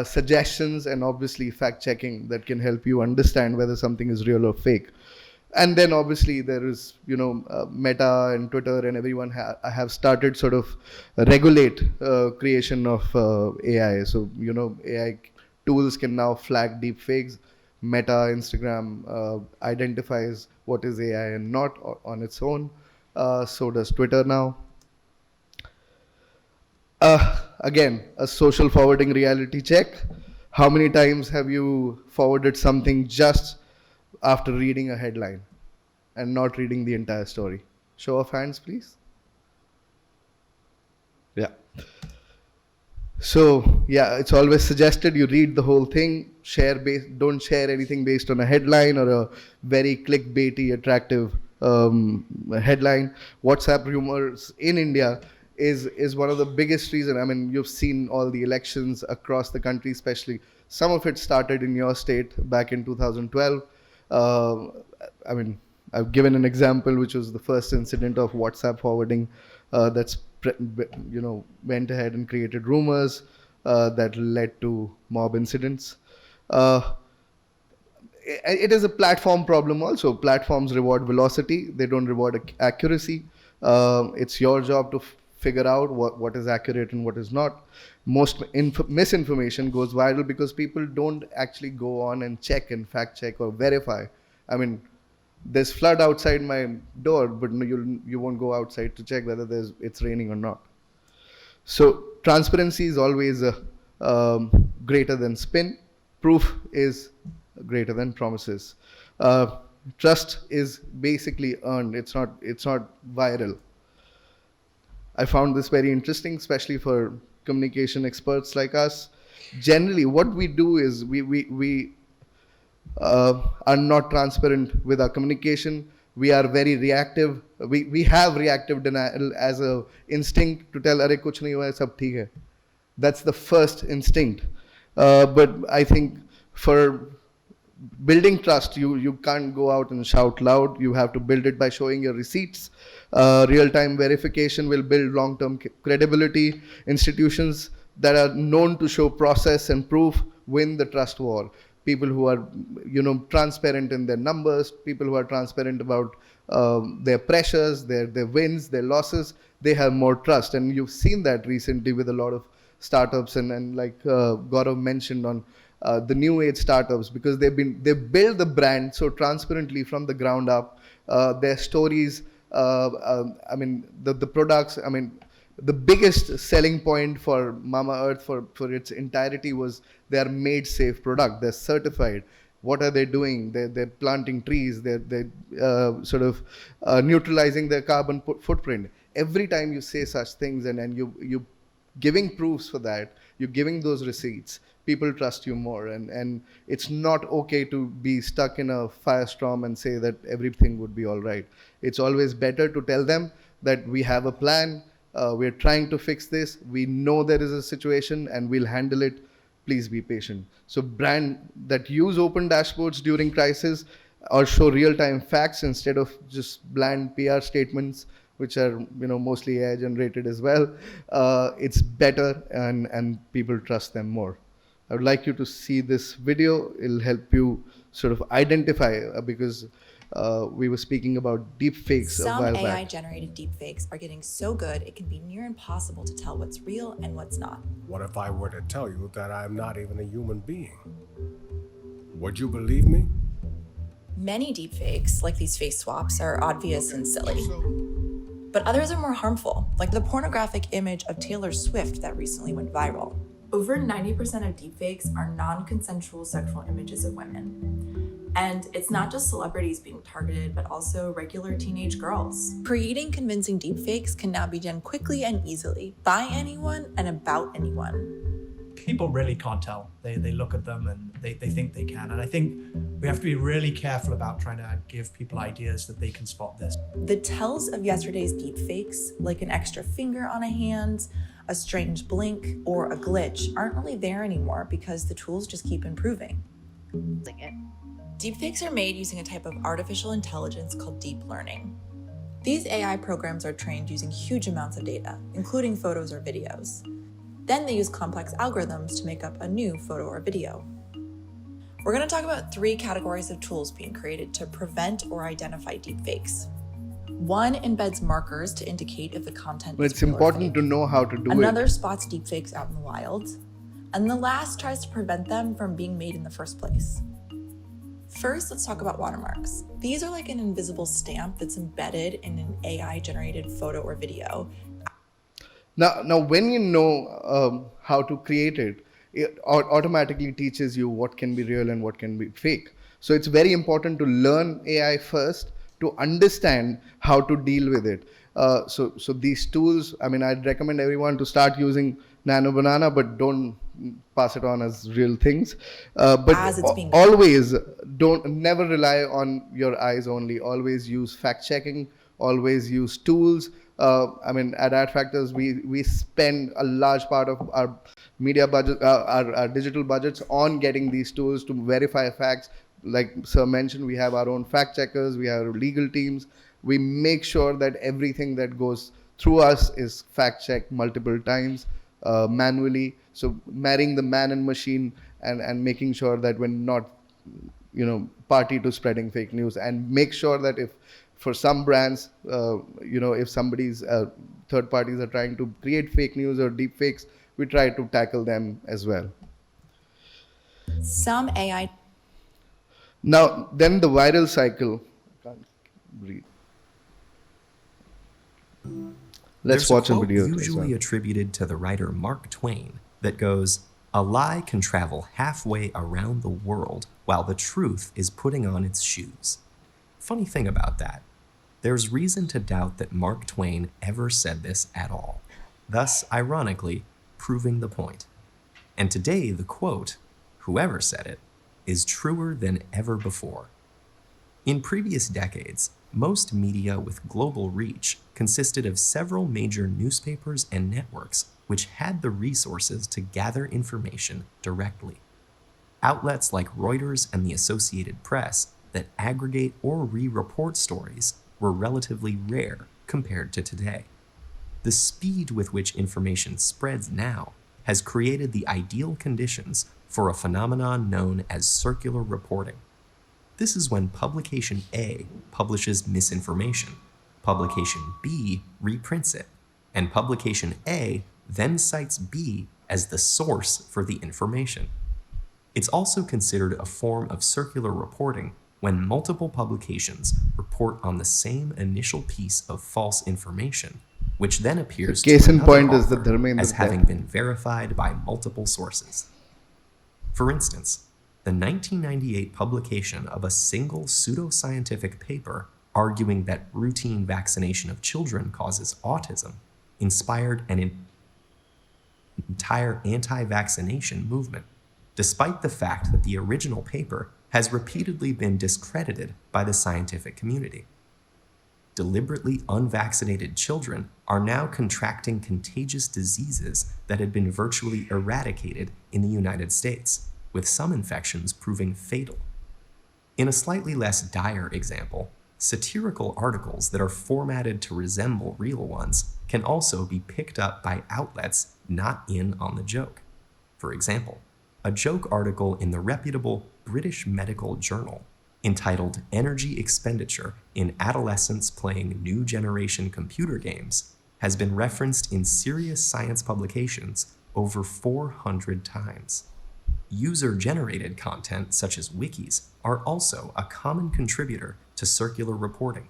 suggestions, and obviously fact checking that can help you understand whether something is real or fake. And then obviously there is Meta and Twitter and everyone have started sort of regulate creation of AI. So AI tools can now flag deep fakes. Meta, Instagram identifies what is AI and not on its own. So does Twitter now. Again, a social forwarding reality check. How many times have you forwarded something just after reading a headline and not reading the entire story? Show of hands, please. Yeah. So yeah, it's always suggested you read the whole thing. Don't share anything based on a headline or a very clickbaity, attractive headline. WhatsApp rumors in India is one of the biggest reason. I mean, you've seen all the elections across the country, especially some of it started in your state back in 2012. Uh, I mean, I've given an example, which was the first incident of WhatsApp forwarding that's went ahead and created rumors that led to mob incidents. Uh, it is a platform problem also. Platforms reward velocity, they don't reward accuracy. It's your job to figure out what is accurate and what is not. Most misinformation goes viral because people don't actually go on and check and fact check or verify. I mean, there's flood outside my door, but no, you won't go outside to check whether it's raining or not. So transparency is always greater than spin. Proof is greater than promises. Trust is basically earned. It's not viral. I found this very interesting, especially for communication experts like us. Generally, what we do is we are not transparent with our communication. We are very reactive. We have reactive denial as a instinct to tell, "Arey kuch nahi hua hai, sab theek hai." That's the first instinct. But I think for building trust, you can't go out and shout loud. You have to build it by showing your receipts. Real-time verification will build long-term credibility. Institutions that are known to show process and proof win the trust war. People who are transparent in their numbers, people who are transparent about their pressures, their wins, their losses, they have more trust. And you've seen that recently with a lot of startups and like Gaurav mentioned on the new age startups, because they build the brand so transparently from the ground up. Their stories, the products. I mean, the biggest selling point for Mama Earth for its entirety was they are made safe product. They're certified. What are they doing? They're planting trees. They're sort of neutralizing their carbon footprint. Every time you say such things and you giving proofs for that, you're giving those receipts, people trust you more. And it's not okay to be stuck in a firestorm and say that everything would be all right. It's always better to tell them that we have a plan, we're trying to fix this, we know there is a situation and we'll handle it. Please be patient. So brand that use open dashboards during crisis or show real-time facts instead of just bland PR statements, which are mostly AI generated as well, it's better and people trust them more. I would like you to see this video. It'll help you sort of identify because we were speaking about deep fakes a Some while AI back. generated deepfakes are getting so good it can be near impossible to tell what's real and what's not. What if I were to tell you that I am not even a human being? Would you believe me? Many deepfakes, like these face swaps, are obvious and silly. But others are more harmful, like the pornographic image of Taylor Swift that recently went viral. Over 90% of deepfakes are non-consensual sexual images of women. And it's not just celebrities being targeted, but also regular teenage girls. Creating convincing deepfakes can now be done quickly and easily by anyone and about anyone. People really can't tell. They look at them and they think they can. And I think we have to be really careful about trying to give people ideas that they can spot this. The tells of yesterday's deepfakes, like an extra finger on a hand, a strange blink, or a glitch, aren't really there anymore because the tools just keep improving. Deepfakes are made using a type of artificial intelligence called deep learning. These AI programs are trained using huge amounts of data, including photos or videos. Then they use complex algorithms to make up a new photo or video. We're going to talk about 3 categories of tools being created to prevent or identify deepfakes. One embeds markers to indicate if the content But is it's real or important fake. to know how to do Another it. spots deepfakes out in the wild. And the last tries to prevent them from being made in the first place. First, let's talk about watermarks. These are like an invisible stamp that's embedded in an AI-generated photo or video. Now, when you know how to create it, it automatically teaches you what can be real and what can be fake. So it's very important to learn AI first to understand how to deal with it. So these tools, I mean, I'd recommend everyone to start using Nano Banana, but don't pass it on as real things. But As it's being always never rely on your eyes only. Always use fact checking. Always use tools. I mean, at Adfactors, we spend a large part of our media budget, our digital budgets on getting these tools to verify facts. Like Sir mentioned, we have our own fact checkers, we have legal teams. We make sure that everything that goes through us is fact checked multiple times manually. So marrying the man and machine and making sure that we're not, party to spreading fake news, and make sure that if for some brands, if somebody's third parties are trying to create fake news or deep fakes, we try to tackle them as well. Some AI Now, then the viral cycle. I can't read. Let's There's watch a a quote video. as usually well. attributed to the writer Mark Twain that goes, "A lie can travel halfway around the world while the truth is putting on its shoes." Funny thing about that, there's reason to doubt that Mark Twain ever said this at all, thus ironically proving the point. And today the quote, whoever said it, is truer than ever before. In previous decades, most media with global reach consisted of several major newspapers and networks which had the resources to gather information directly. Outlets like Reuters and the Associated Press that aggregate or re-report stories were relatively rare compared to today. The speed with which information spreads now has created the ideal conditions for a phenomenon known as circular reporting. This is when publication A publishes misinformation, publication B reprints it, and publication A then cites B as the source for the information. It's also considered a form of circular reporting when multiple publications report on the same initial piece of false information, which then appears Case to in another point is the author Dharmendra as having been verified by multiple sources. For instance, the 1998 publication of a single pseudoscientific paper arguing that routine vaccination of children causes autism inspired an entire anti-vaccination movement, despite the fact that the original paper has repeatedly been discredited by the scientific community. Deliberately unvaccinated children are now contracting contagious diseases that had been virtually eradicated in the United States, with some infections proving fatal. In a slightly less dire example, satirical articles that are formatted to resemble real ones can also be picked up by outlets not in on the joke. For example, a joke article in the reputable British Medical Journal entitled "Energy Expenditure in Adolescents Playing New Generation Computer Games" has been referenced in serious science publications over 400 times. User-generated content such as wikis are also a common contributor to circular reporting.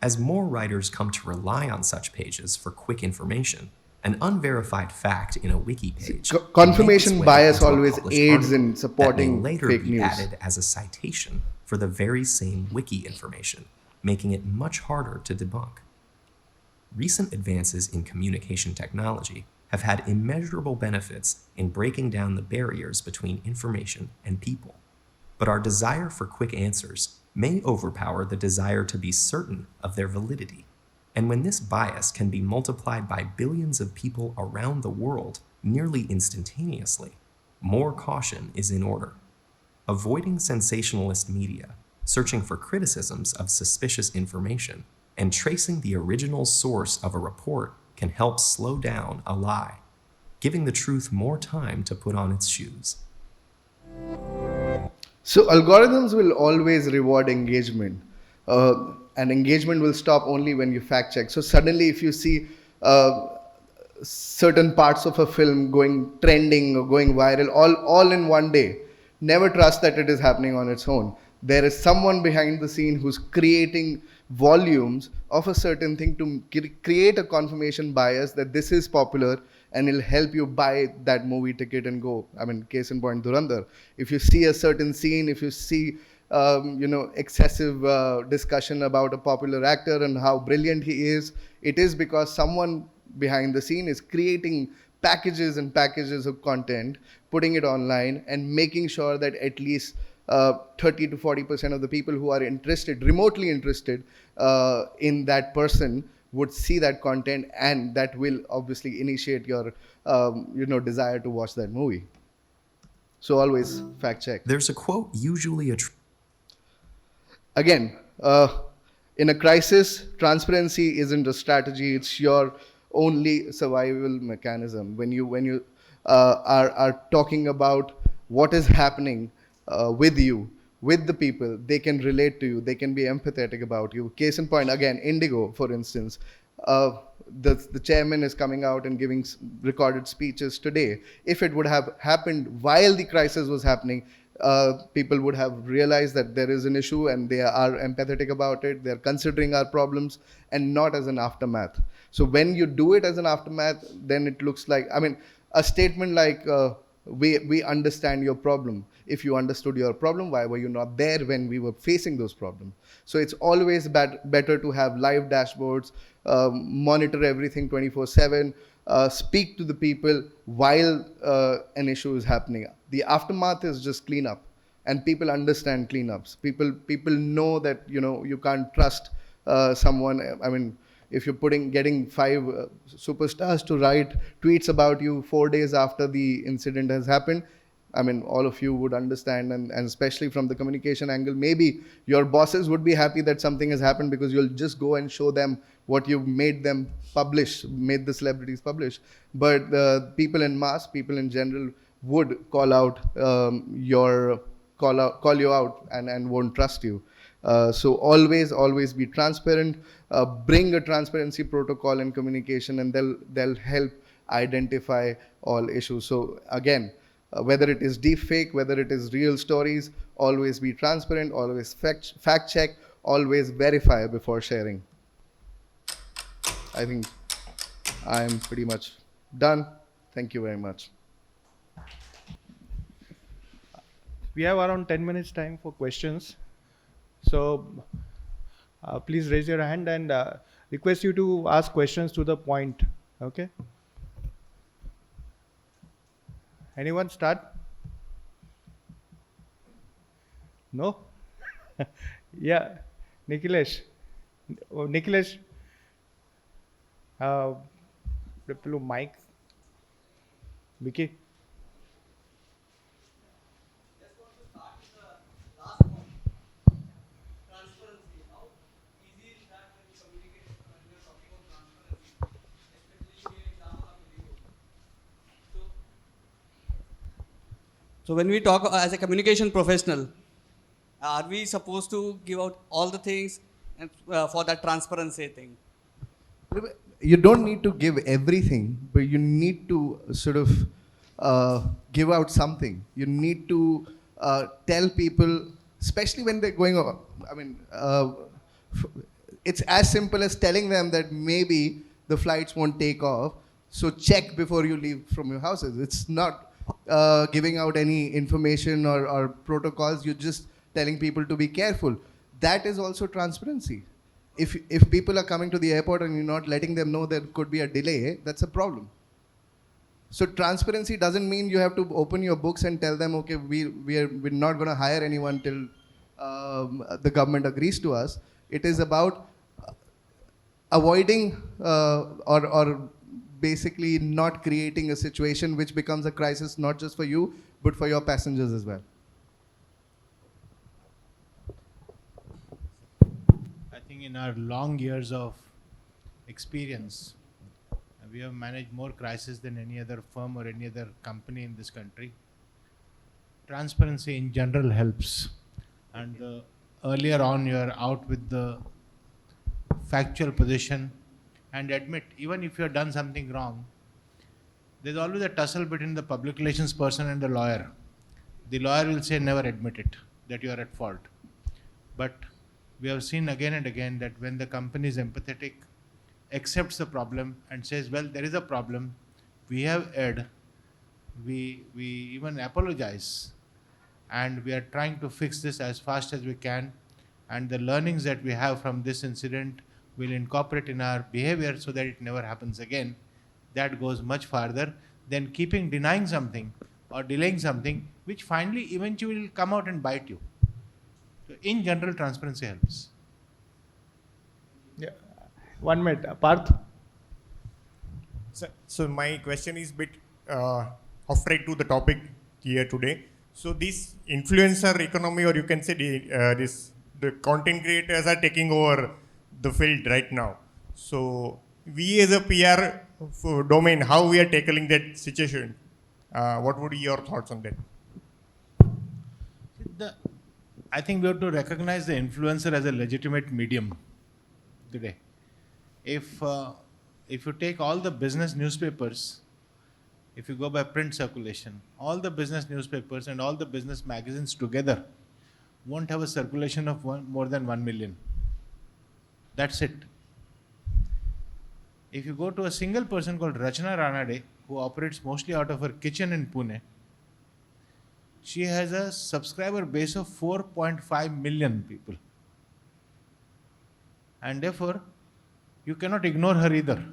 As more writers come to rely on such pages for quick information, an unverified fact in a wiki page can make its Confirmation way bias into a always published aids in article that supporting may later fake be news. added as a citation for the very same wiki information, making it much harder to debunk. Recent advances in communication technology have had immeasurable benefits in breaking down the barriers between information and people. But our desire for quick answers may overpower the desire to be certain of their validity. And when this bias can be multiplied by billions of people around the world nearly instantaneously, more caution is in order. Avoiding sensationalist media, searching for criticisms of suspicious information, and tracing the original source of a report can help slow down a lie, giving the truth more time to put on its shoes. So algorithms will always reward engagement, and engagement will stop only when you fact check. So suddenly, if you see certain parts of a film going trending or going viral all in one day, never trust that it is happening on its own. There is someone behind the scene who's creating volumes of a certain thing to create a confirmation bias that this is popular, and it'll help you buy that movie ticket and go. I mean, case in point, Durandar. If you see a certain scene, if you see excessive discussion about a popular actor and how brilliant he is, it is because someone behind the scene is creating packages and packages of content, putting it online, and making sure that at least 30 to 40% of the people who are interested, remotely interested in that person, would see that content, and that will obviously initiate your desire to watch that movie. So always fact check. There's a quote usually Again, in a crisis, transparency isn't a strategy, it's your only survival mechanism. When you are talking about what is happening with you, with the people, they can relate to you, they can be empathetic about you. Case in point, again, Indigo, for instance. The chairman is coming out and giving recorded speeches today. If it would have happened while the crisis was happening, people would have realized that there is an issue and they are empathetic about it. They're considering our problems and not as an aftermath. So when you do it as an aftermath, then it looks like, I mean, a statement like, we understand your problem. If you understood your problem, why were you not there when we were facing those problems? So it's always better to have live dashboards, monitor everything 24/7, speak to the people while an issue is happening. The aftermath is just cleanup, and people understand cleanups. People know that you can't trust someone. I mean, if you're getting 5 superstars to write tweets about you 4 days after the incident has happened, I mean, all of you would understand, and especially from the communication angle, maybe your bosses would be happy that something has happened because you'll just go and show them what you made them publish, made the celebrities publish. But people in mass, people in general, would call you out and won't trust you. So always be transparent. Bring a transparency protocol in communication, and they'll help identify all issues. So again, whether it is deep fake, whether it is real stories, always be transparent, always fact check, always verify before sharing. I think I am pretty much done. Thank you very much. We have around 10 minutes time for questions. So please raise your hand, and request you to ask questions to the point. Okay. Anyone start? No? Yeah. Nikhilesh. Oh, Nikhilesh. Mic. Vicky. So when we talk as a communication professional, are we supposed to give out all the things and, for that transparency thing? You don't need to give everything, but you need to sort of give out something. You need to tell people, especially when they're going on. I mean, it's as simple as telling them that maybe the flights won't take off, so check before you leave from your houses. It's not giving out any information or protocols. You're just telling people to be careful. That is also transparency. If people are coming to the airport and you're not letting them know there could be a delay, that's a problem. So transparency doesn't mean you have to open your books and tell them, okay, we're not going to hire anyone till the government agrees to us. It is about avoiding or basically not creating a situation which becomes a crisis not just for you but for your passengers as well. I think in our long years of experience, we have managed more crises than any other firm or any other company in this country. Transparency in general helps. And earlier on, you are out with the factual position and admit, even if you have done something wrong, there's always a tussle between the public relations person and the lawyer. The lawyer will say, never admit it, that you are at fault. But we have seen again and again that when the company is empathetic, accepts the problem and says, well, there is a problem, we have erred, we even apologize, and we are trying to fix this as fast as we can, and the learnings that we have from this incident will incorporate in our behavior so that it never happens again. That goes much farther than denying something or delaying something which finally eventually will come out and bite you. So in general, transparency helps. Yeah. 1 minute. Parth? So my question is a bit off-track to the topic here today. So this influencer economy, or you can say the content creators are taking over the field right now. So we as a PR domain, how we are tackling that situation? What would be your thoughts on that? I think we have to recognize the influencer as a legitimate medium today. If you take all the business newspapers, if you go by print circulation, all the business newspapers and all the business magazines together won't have a circulation of more than 1 million. That's it. If you go to a single person called Rachna Ranade, who operates mostly out of her kitchen in Pune, she has a subscriber base of 4.5 million people. And therefore, you cannot ignore her either.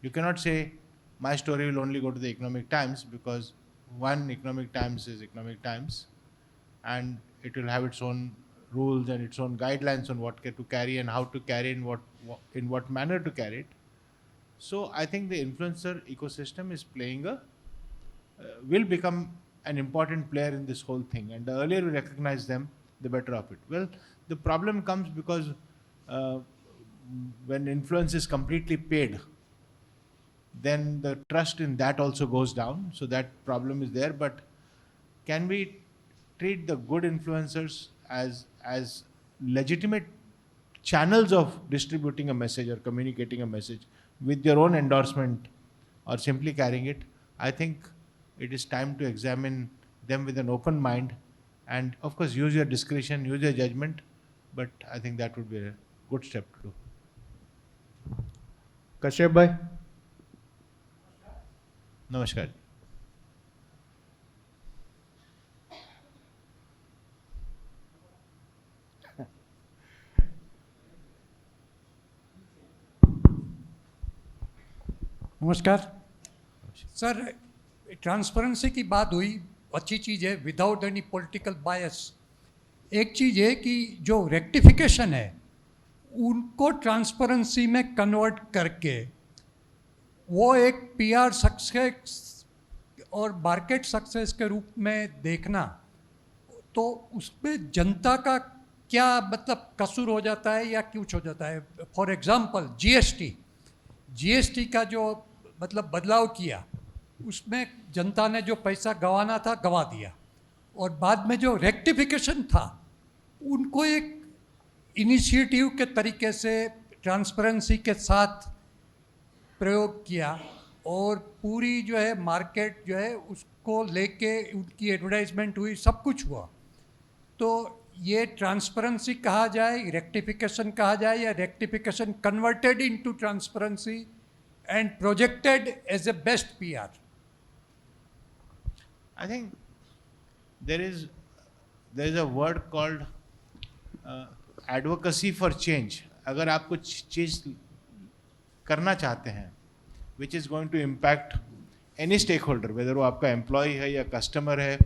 You cannot say, my story will only go to the Economic Times, because one, Economic Times is Economic Times, and it will have its own rules and its own guidelines on what to carry and how to carry and in what manner to carry it. So I think the influencer ecosystem is will become an important player in this whole thing. And the earlier we recognize them, the better of it. Well, the problem comes because when influence is completely paid, then the trust in that also goes down. So that problem is there. But can we treat the good influencers as legitimate channels of distributing a message or communicating a message with their own endorsement or simply carrying it? I think it is time to examine them with an open mind and, of course, use your discretion, use your judgment. But I think that would be a good step to do. Kashyap bhai? Namaskar. नमस्कार sir, transparency की बात हुई, अच्छी चीज़ है, without any political बायस। एक चीज़ है कि जो रेक्टिफिकेशन है उनको ट्रांसपेरेंसी में कन्वर्ट करके वो एक पीआर सक्सेस और मार्केट सक्सेस के रूप में देखना, तो उसमें जनता का क्या मतलब कसूर हो जाता है या कुछ हो जाता है? फॉर एग्जांपल जीएसटी का जो मतलब बदलाव किया, उसमें जनता ने जो पैसा गंवाना था गंवा दिया, और बाद में जो रेक्टिफिकेशन था उनको एक इनिशिएटिव के तरीके से ट्रांसपेरेंसी के साथ प्रयोग किया, और पूरी जो है मार्केट जो है उसको लेके उनकी एडवर्टाइजमेंट हुई, सब कुछ हुआ। तो ये ट्रांसपेरेंसी कहा जाए, रेक्टिफिकेशन कहा जाए, या rectification converted into transparency and projected as a best PR? I think there is a word called advocacy for change. अगर आप कुछ चीज़ करना चाहते हैं which is going to impact any stakeholder, whether वो आपका employee है या customer है,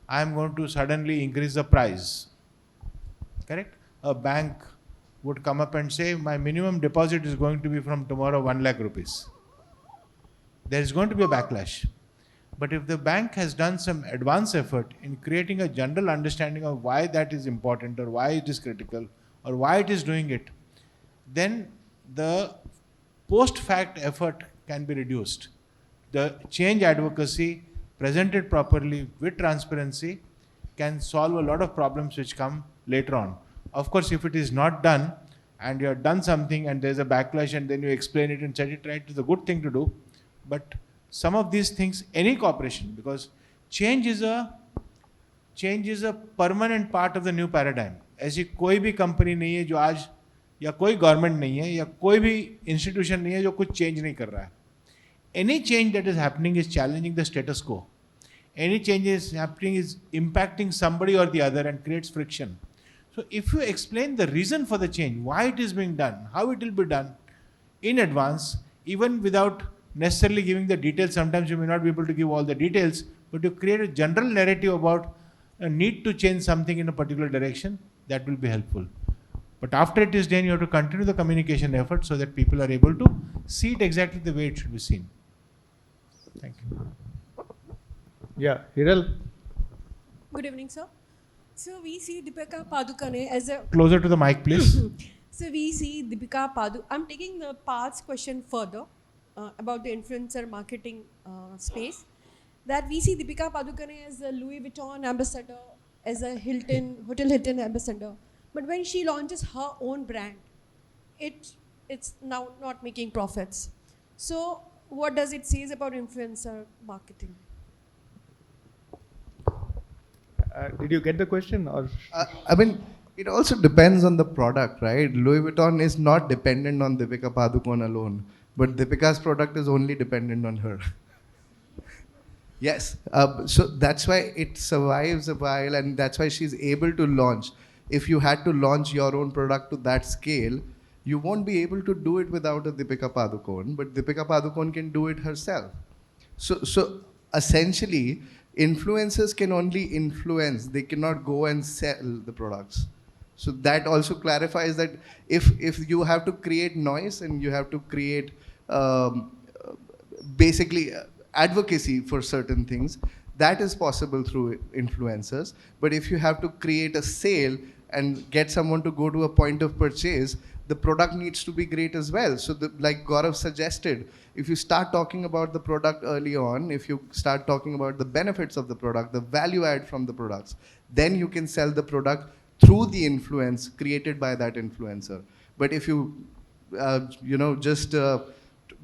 I am going to suddenly increase the price. Correct? A bank would come up and say, my minimum deposit is going to be from tomorrow 1 lakh rupees. There is going to be a backlash. But if the bank has done some advance effort in creating a general understanding of why that is important or why it is critical or why it is doing it, then the post-fact effort can be reduced. The change advocacy presented properly with transparency can solve a lot of problems which come later on. Of course, if it is not done and you have done something and there's a backlash and then you explain it and set it right, it's a good thing to do. But some of these things, any corporation, because change is a permanent part of the new paradigm. ऐसी कोई भी company नहीं है जो आज, या कोई government नहीं है, या कोई भी इंस्टीट्यूशन नहीं है जो कुछ चेंज नहीं कर रहा है. Any change that is happening is challenging the status quo. Any change is happening is impacting somebody or the other and creates friction. So if you explain the reason for the change, why it is being done, how it will be done in advance, even without necessarily giving the details, sometimes you may not be able to give all the details, but you create a general narrative about a need to change something in a particular direction, that will be helpful. But after it is done, you have to continue the communication effort so that people are able to see it exactly the way it should be seen. Thank you. Yeah, Hiral. Good evening, sir. So we see Deepika Padukone as a... Closer to the mic, please. So we see Deepika Padukone... I'm taking the Parth's question further about the influencer marketing space. That we see Deepika Padukone as a Louis Vuitton ambassador, as a Hotel Hilton ambassador. But when she launches her own brand, it's now not making profits. So what does it say about influencer marketing? Did you get the question? Or I mean, it also depends on the product, right? Louis Vuitton is not dependent on Deepika Padukone alone, but Deepika's product is only dependent on her. Yes, so that's why it survives a while, and that's why she's able to launch. If you had to launch your own product to that scale, you won't be able to do it without a Deepika Padukone, but Deepika Padukone can do it herself. So essentially, influencers can only influence, they cannot go and sell the products. So that also clarifies that if you have to create noise and you have to create basically advocacy for certain things, that is possible through influencers. But if you have to create a sale and get someone to go to a point of purchase, the product needs to be great as well. So like Gaurav suggested, if you start talking about the product early on, if you start talking about the benefits of the product, the value add from the products, then you can sell the product through the influence created by that influencer. But if you, just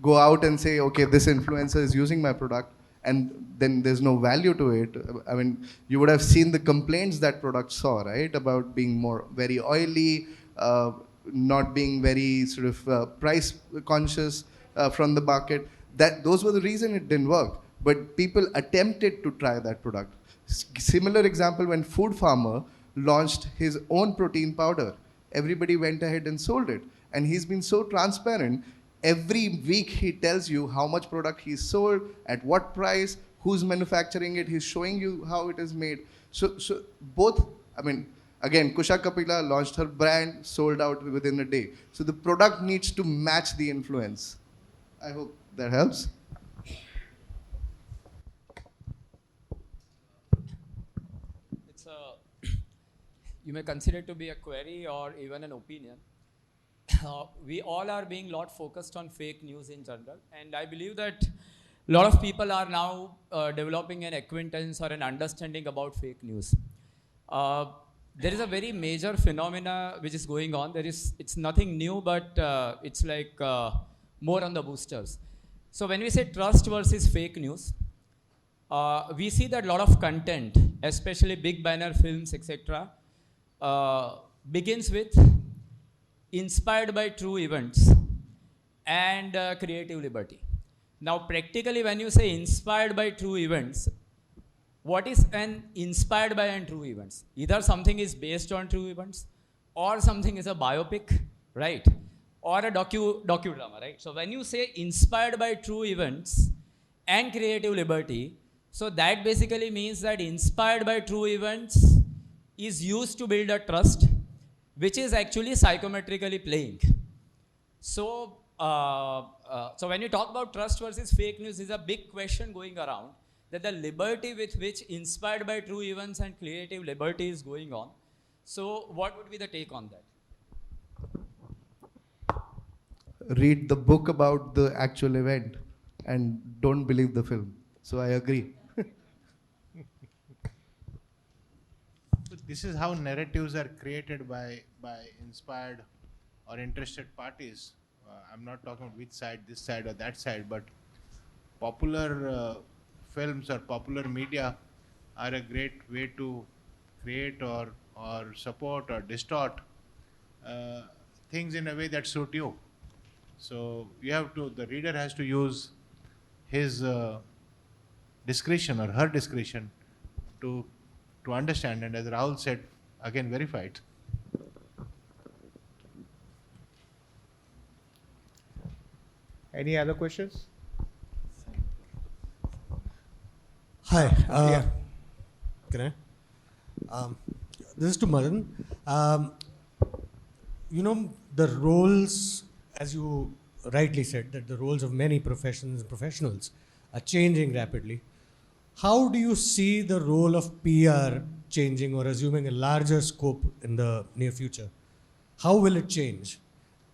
go out and say, okay, this influencer is using my product, and then there's no value to it. I mean, you would have seen the complaints that product saw, right? About being very oily, not being very sort of price conscious from the market. Those were the reason it didn't work. But people attempted to try that product. Similar example, when Food Farmer launched his own protein powder, everybody went ahead and sold it. And he's been so transparent. Every week he tells you how much product he's sold, at what price, who's manufacturing it. He's showing you how it is made. So both, I mean, again, Kusha Kapila launched her brand, sold out within a day. So the product needs to match the influence. I hope that helps. It's you may consider it to be a query or even an opinion. We all are being lot focused on fake news in general, and I believe that a lot of people are now developing an acquaintance or an understanding about fake news. There is a very major phenomena which is going on. It's nothing new, but it's like more on the boosters. So when we say trust versus fake news, we see that a lot of content, especially big banner films, etc., begins with inspired by true events and creative liberty. Now, practically, when you say inspired by true events, what is an inspired by and true events? Either something is based on true events, or something is a biopic, right? Or a docudrama, right? So when you say inspired by true events and creative liberty, so that basically means that inspired by true events is used to build a trust, which is actually psychometrically playing. So, so when you talk about trust versus fake news, is a big question going around, that the liberty with which inspired by true events and creative liberty is going on. So what would be the take on that? Read the book about the actual event and don't believe the film. So I agree. This is how narratives are created by inspired or interested parties. I'm not talking which side, this side or that side, but popular films or popular media are a great way to create or support or distort things in a way that suit you. So you have to, the reader has to use his discretion or her discretion to understand, and as Rahul said, again verify it. Any other questions? Hi. Yeah. Can I? This is to Madan. You know, the roles, as you rightly said, that the roles of many professions and professionals are changing rapidly. How do you see the role of PR changing or assuming a larger scope in the near future? How will it change?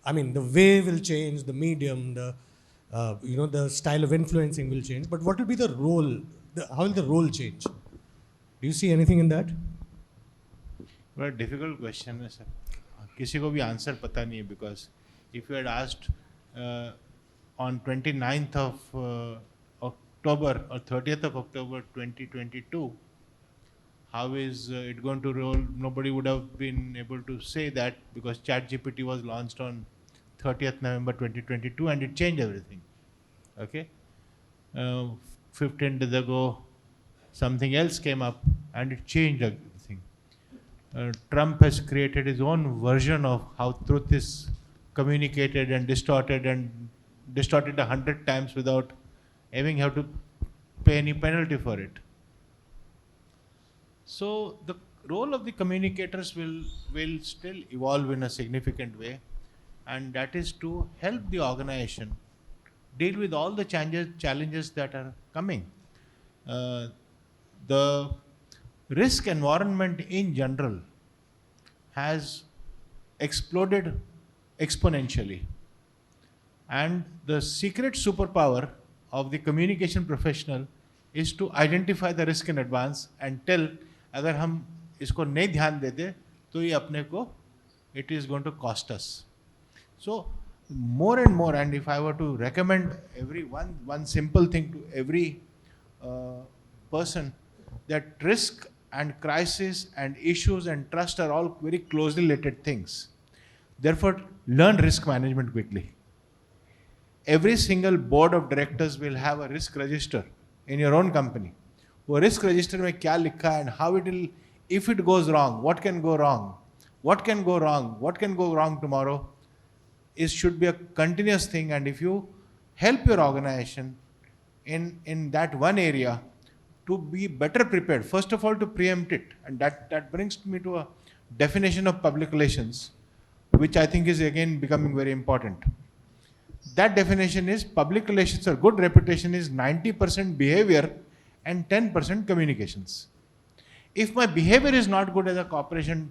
I mean, the way will change, the medium, the the style of influencing will change. But what will be the role? How will the role change? Do you see anything in that? Very difficult question है sir. किसी को भी answer पता नहीं है, because if you had asked on 29th of October or 30th of October 2022, how is it going to roll? Nobody would have been able to say that, because ChatGPT was launched on 30th November 2022 and it changed everything. Okay, 15 days ago, something else came up and it changed everything. Trump has created his own version of how truth is communicated and distorted 100 times without having to pay any penalty for it. So the role of the communicators will still evolve in a significant way, and that is to help the organization deal with all the challenges that are coming. The risk environment in general has exploded exponentially, and the secret superpower of the communication professional is to identify the risk in advance and tell, अगर हम इसको नहीं ध्यान देते तो ये अपने को it is going to cost us. So more and more, and if I were to recommend one simple thing to every person, that risk and crisis and issues and trust are all very closely related things. Therefore, learn risk management quickly. Every single board of directors will have a risk register in your own company. वो risk register में क्या लिखा है and how it will, if it goes wrong, what can go wrong, what can go wrong tomorrow, should be a continuous thing. And if you help your organization in that one area to be better prepared, first of all to preempt it, and that brings me to a definition of public relations, which I think is again becoming very important. That definition is public relations or good reputation is 90% behavior and 10% communications. If my behavior is not good as a corporation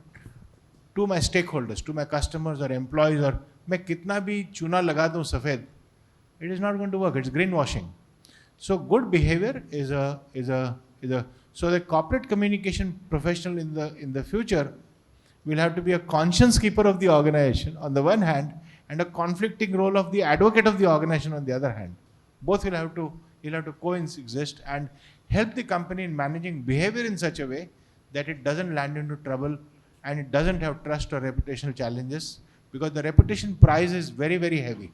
to my stakeholders, to my customers or employees, or मैं कितना भी चूना लगा दूं सफेद, it is not going to work. It's greenwashing. So good behavior is a so the corporate communication professional in the future will have to be a conscience keeper of the organization on the one hand, and a conflicting role of the advocate of the organization on the other hand. Both will have to coexist and help the company in managing behavior in such a way that it doesn't land into trouble and it doesn't have trust or reputational challenges, because the reputation price is very, very heavy.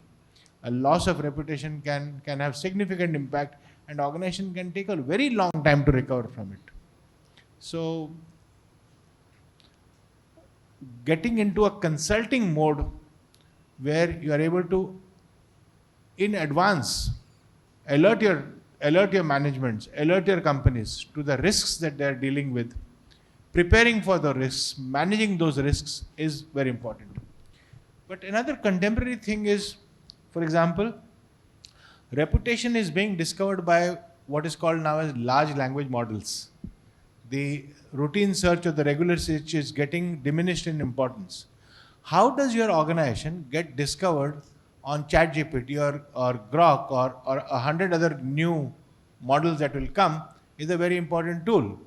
A loss of reputation can have significant impact, and organization can take a very long time to recover from it. So getting into a consulting mode where you are able to in advance alert your managements, alert your companies to the risks that they are dealing with, preparing for the risks, managing those risks is very important. But another contemporary thing is, for example, reputation is being discovered by what is called now as large language models. The routine search or the regular search is getting diminished in importance. How does your organization get discovered on ChatGPT or Grok or 100 other new models that will come is a very important tool.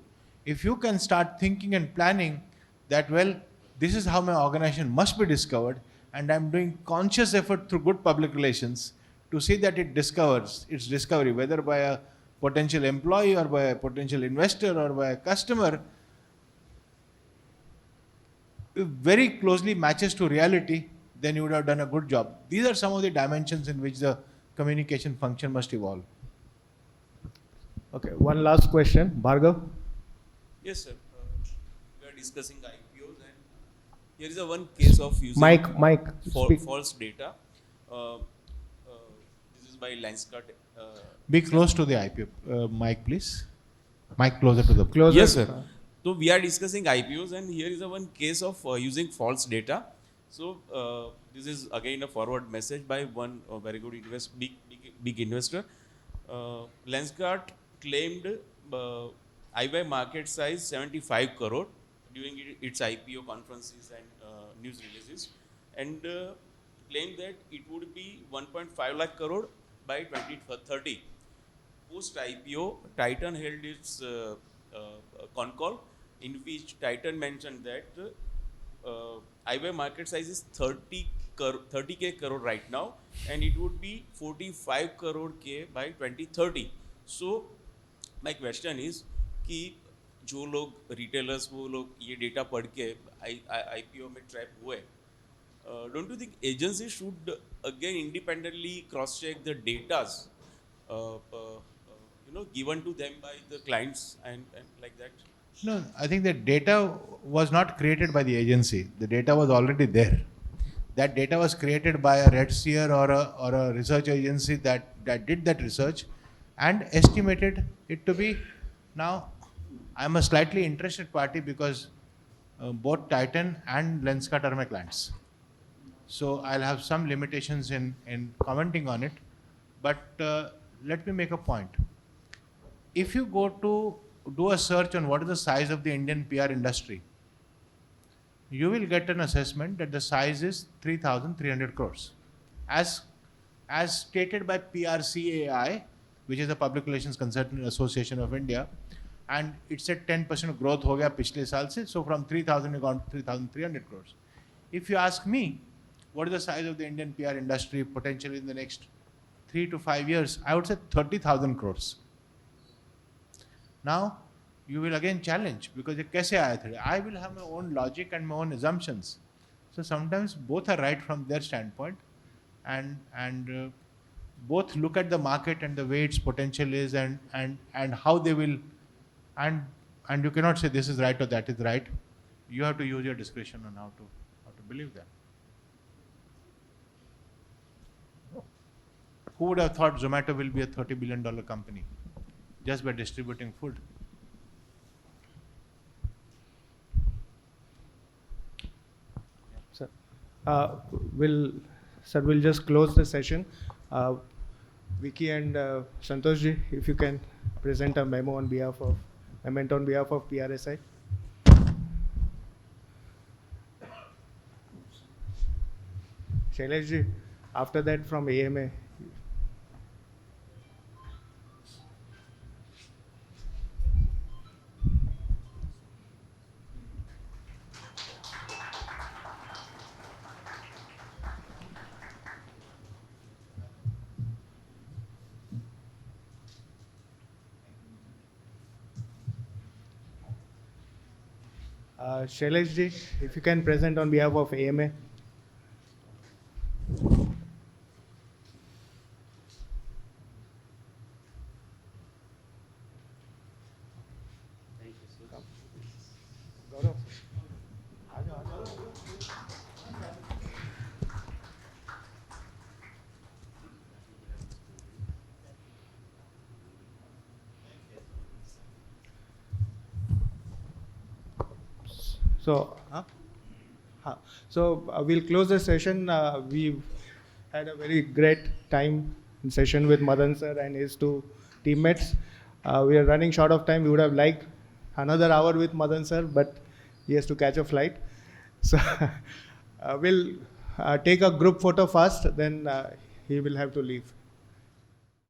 If you can start thinking and planning that, well, this is how my organization must be discovered, and I'm doing conscious effort through good public relations to see that it discovers its discovery, whether by a potential employee or by a potential investor or by a customer, very closely matches to reality, then you would have done a good job. These are some of the dimensions in which the communication function must evolve. Okay, one last question. Bhargav? Yes, sir. We are discussing IPOs, and here is a one case of using false data. This is by Lenskart. Be close to the IPO mic, please. Mic closer to the. Closer. Yes, sir. So we are discussing IPOs, and here is a one case of using false data. So this is again a forward message by one very good big investor. Lenskart claimed IY market size 75 crore during its IPO conferences and news releases, and claimed that it would be 1.5 lakh crore by 2030. Post IPO, Titan held its con call, in which Titan mentioned that IY market size is 30k crore right now, and it would be 45 crore K by 2030. So my question is कि जो लोग retailers वो लोग ये data पढ़ के IPO में trap हुए, don't you think agencies should again independently cross check the datas given to them by the clients and like that? No, I think that data was not created by the agency. The data was already there. That data was created by a red seer or a research agency that did that research and estimated it to be. Now, I'm a slightly interested party because both Titan and Lenskart are my clients. So I'll have some limitations in commenting on it. But let me make a point. If you go to do a search on what is the size of the Indian PR industry, you will get an assessment that the size is 3,300 crores. As stated by PRCAI, which is the Public Relations Consultant Association of India, and it said 10% growth ho gaya पिछले साल से, so from 3,000 we gone to 3,300 crores. If you ask me, what is the size of the Indian PR industry potentially in the next 3 to 5 years, I would say 30,000 crores. Now, you will again challenge because ये कैसे आया था? I will have my own logic and my own assumptions. So sometimes both are right from their standpoint, and both look at the market and the way its potential is and how they will, and you cannot say this is right or that is right. You have to use your discretion on how to believe that. Who would have thought Zomato will be a $30 billion company just by distributing food? Sir, we'll just close the session. Vicky and Santosh ji, if you can present a memo on behalf of PRSI. Shailesh ji, after that from AMA. Shailesh ji, if you can present on behalf of AMA. So, we'll close the session. We've had a very great time in session with Madan sir and his two teammates. We are running short of time. We would have liked another hour with Madan sir, but he has to catch a flight. So we'll take a group photo first, then he will have to leave.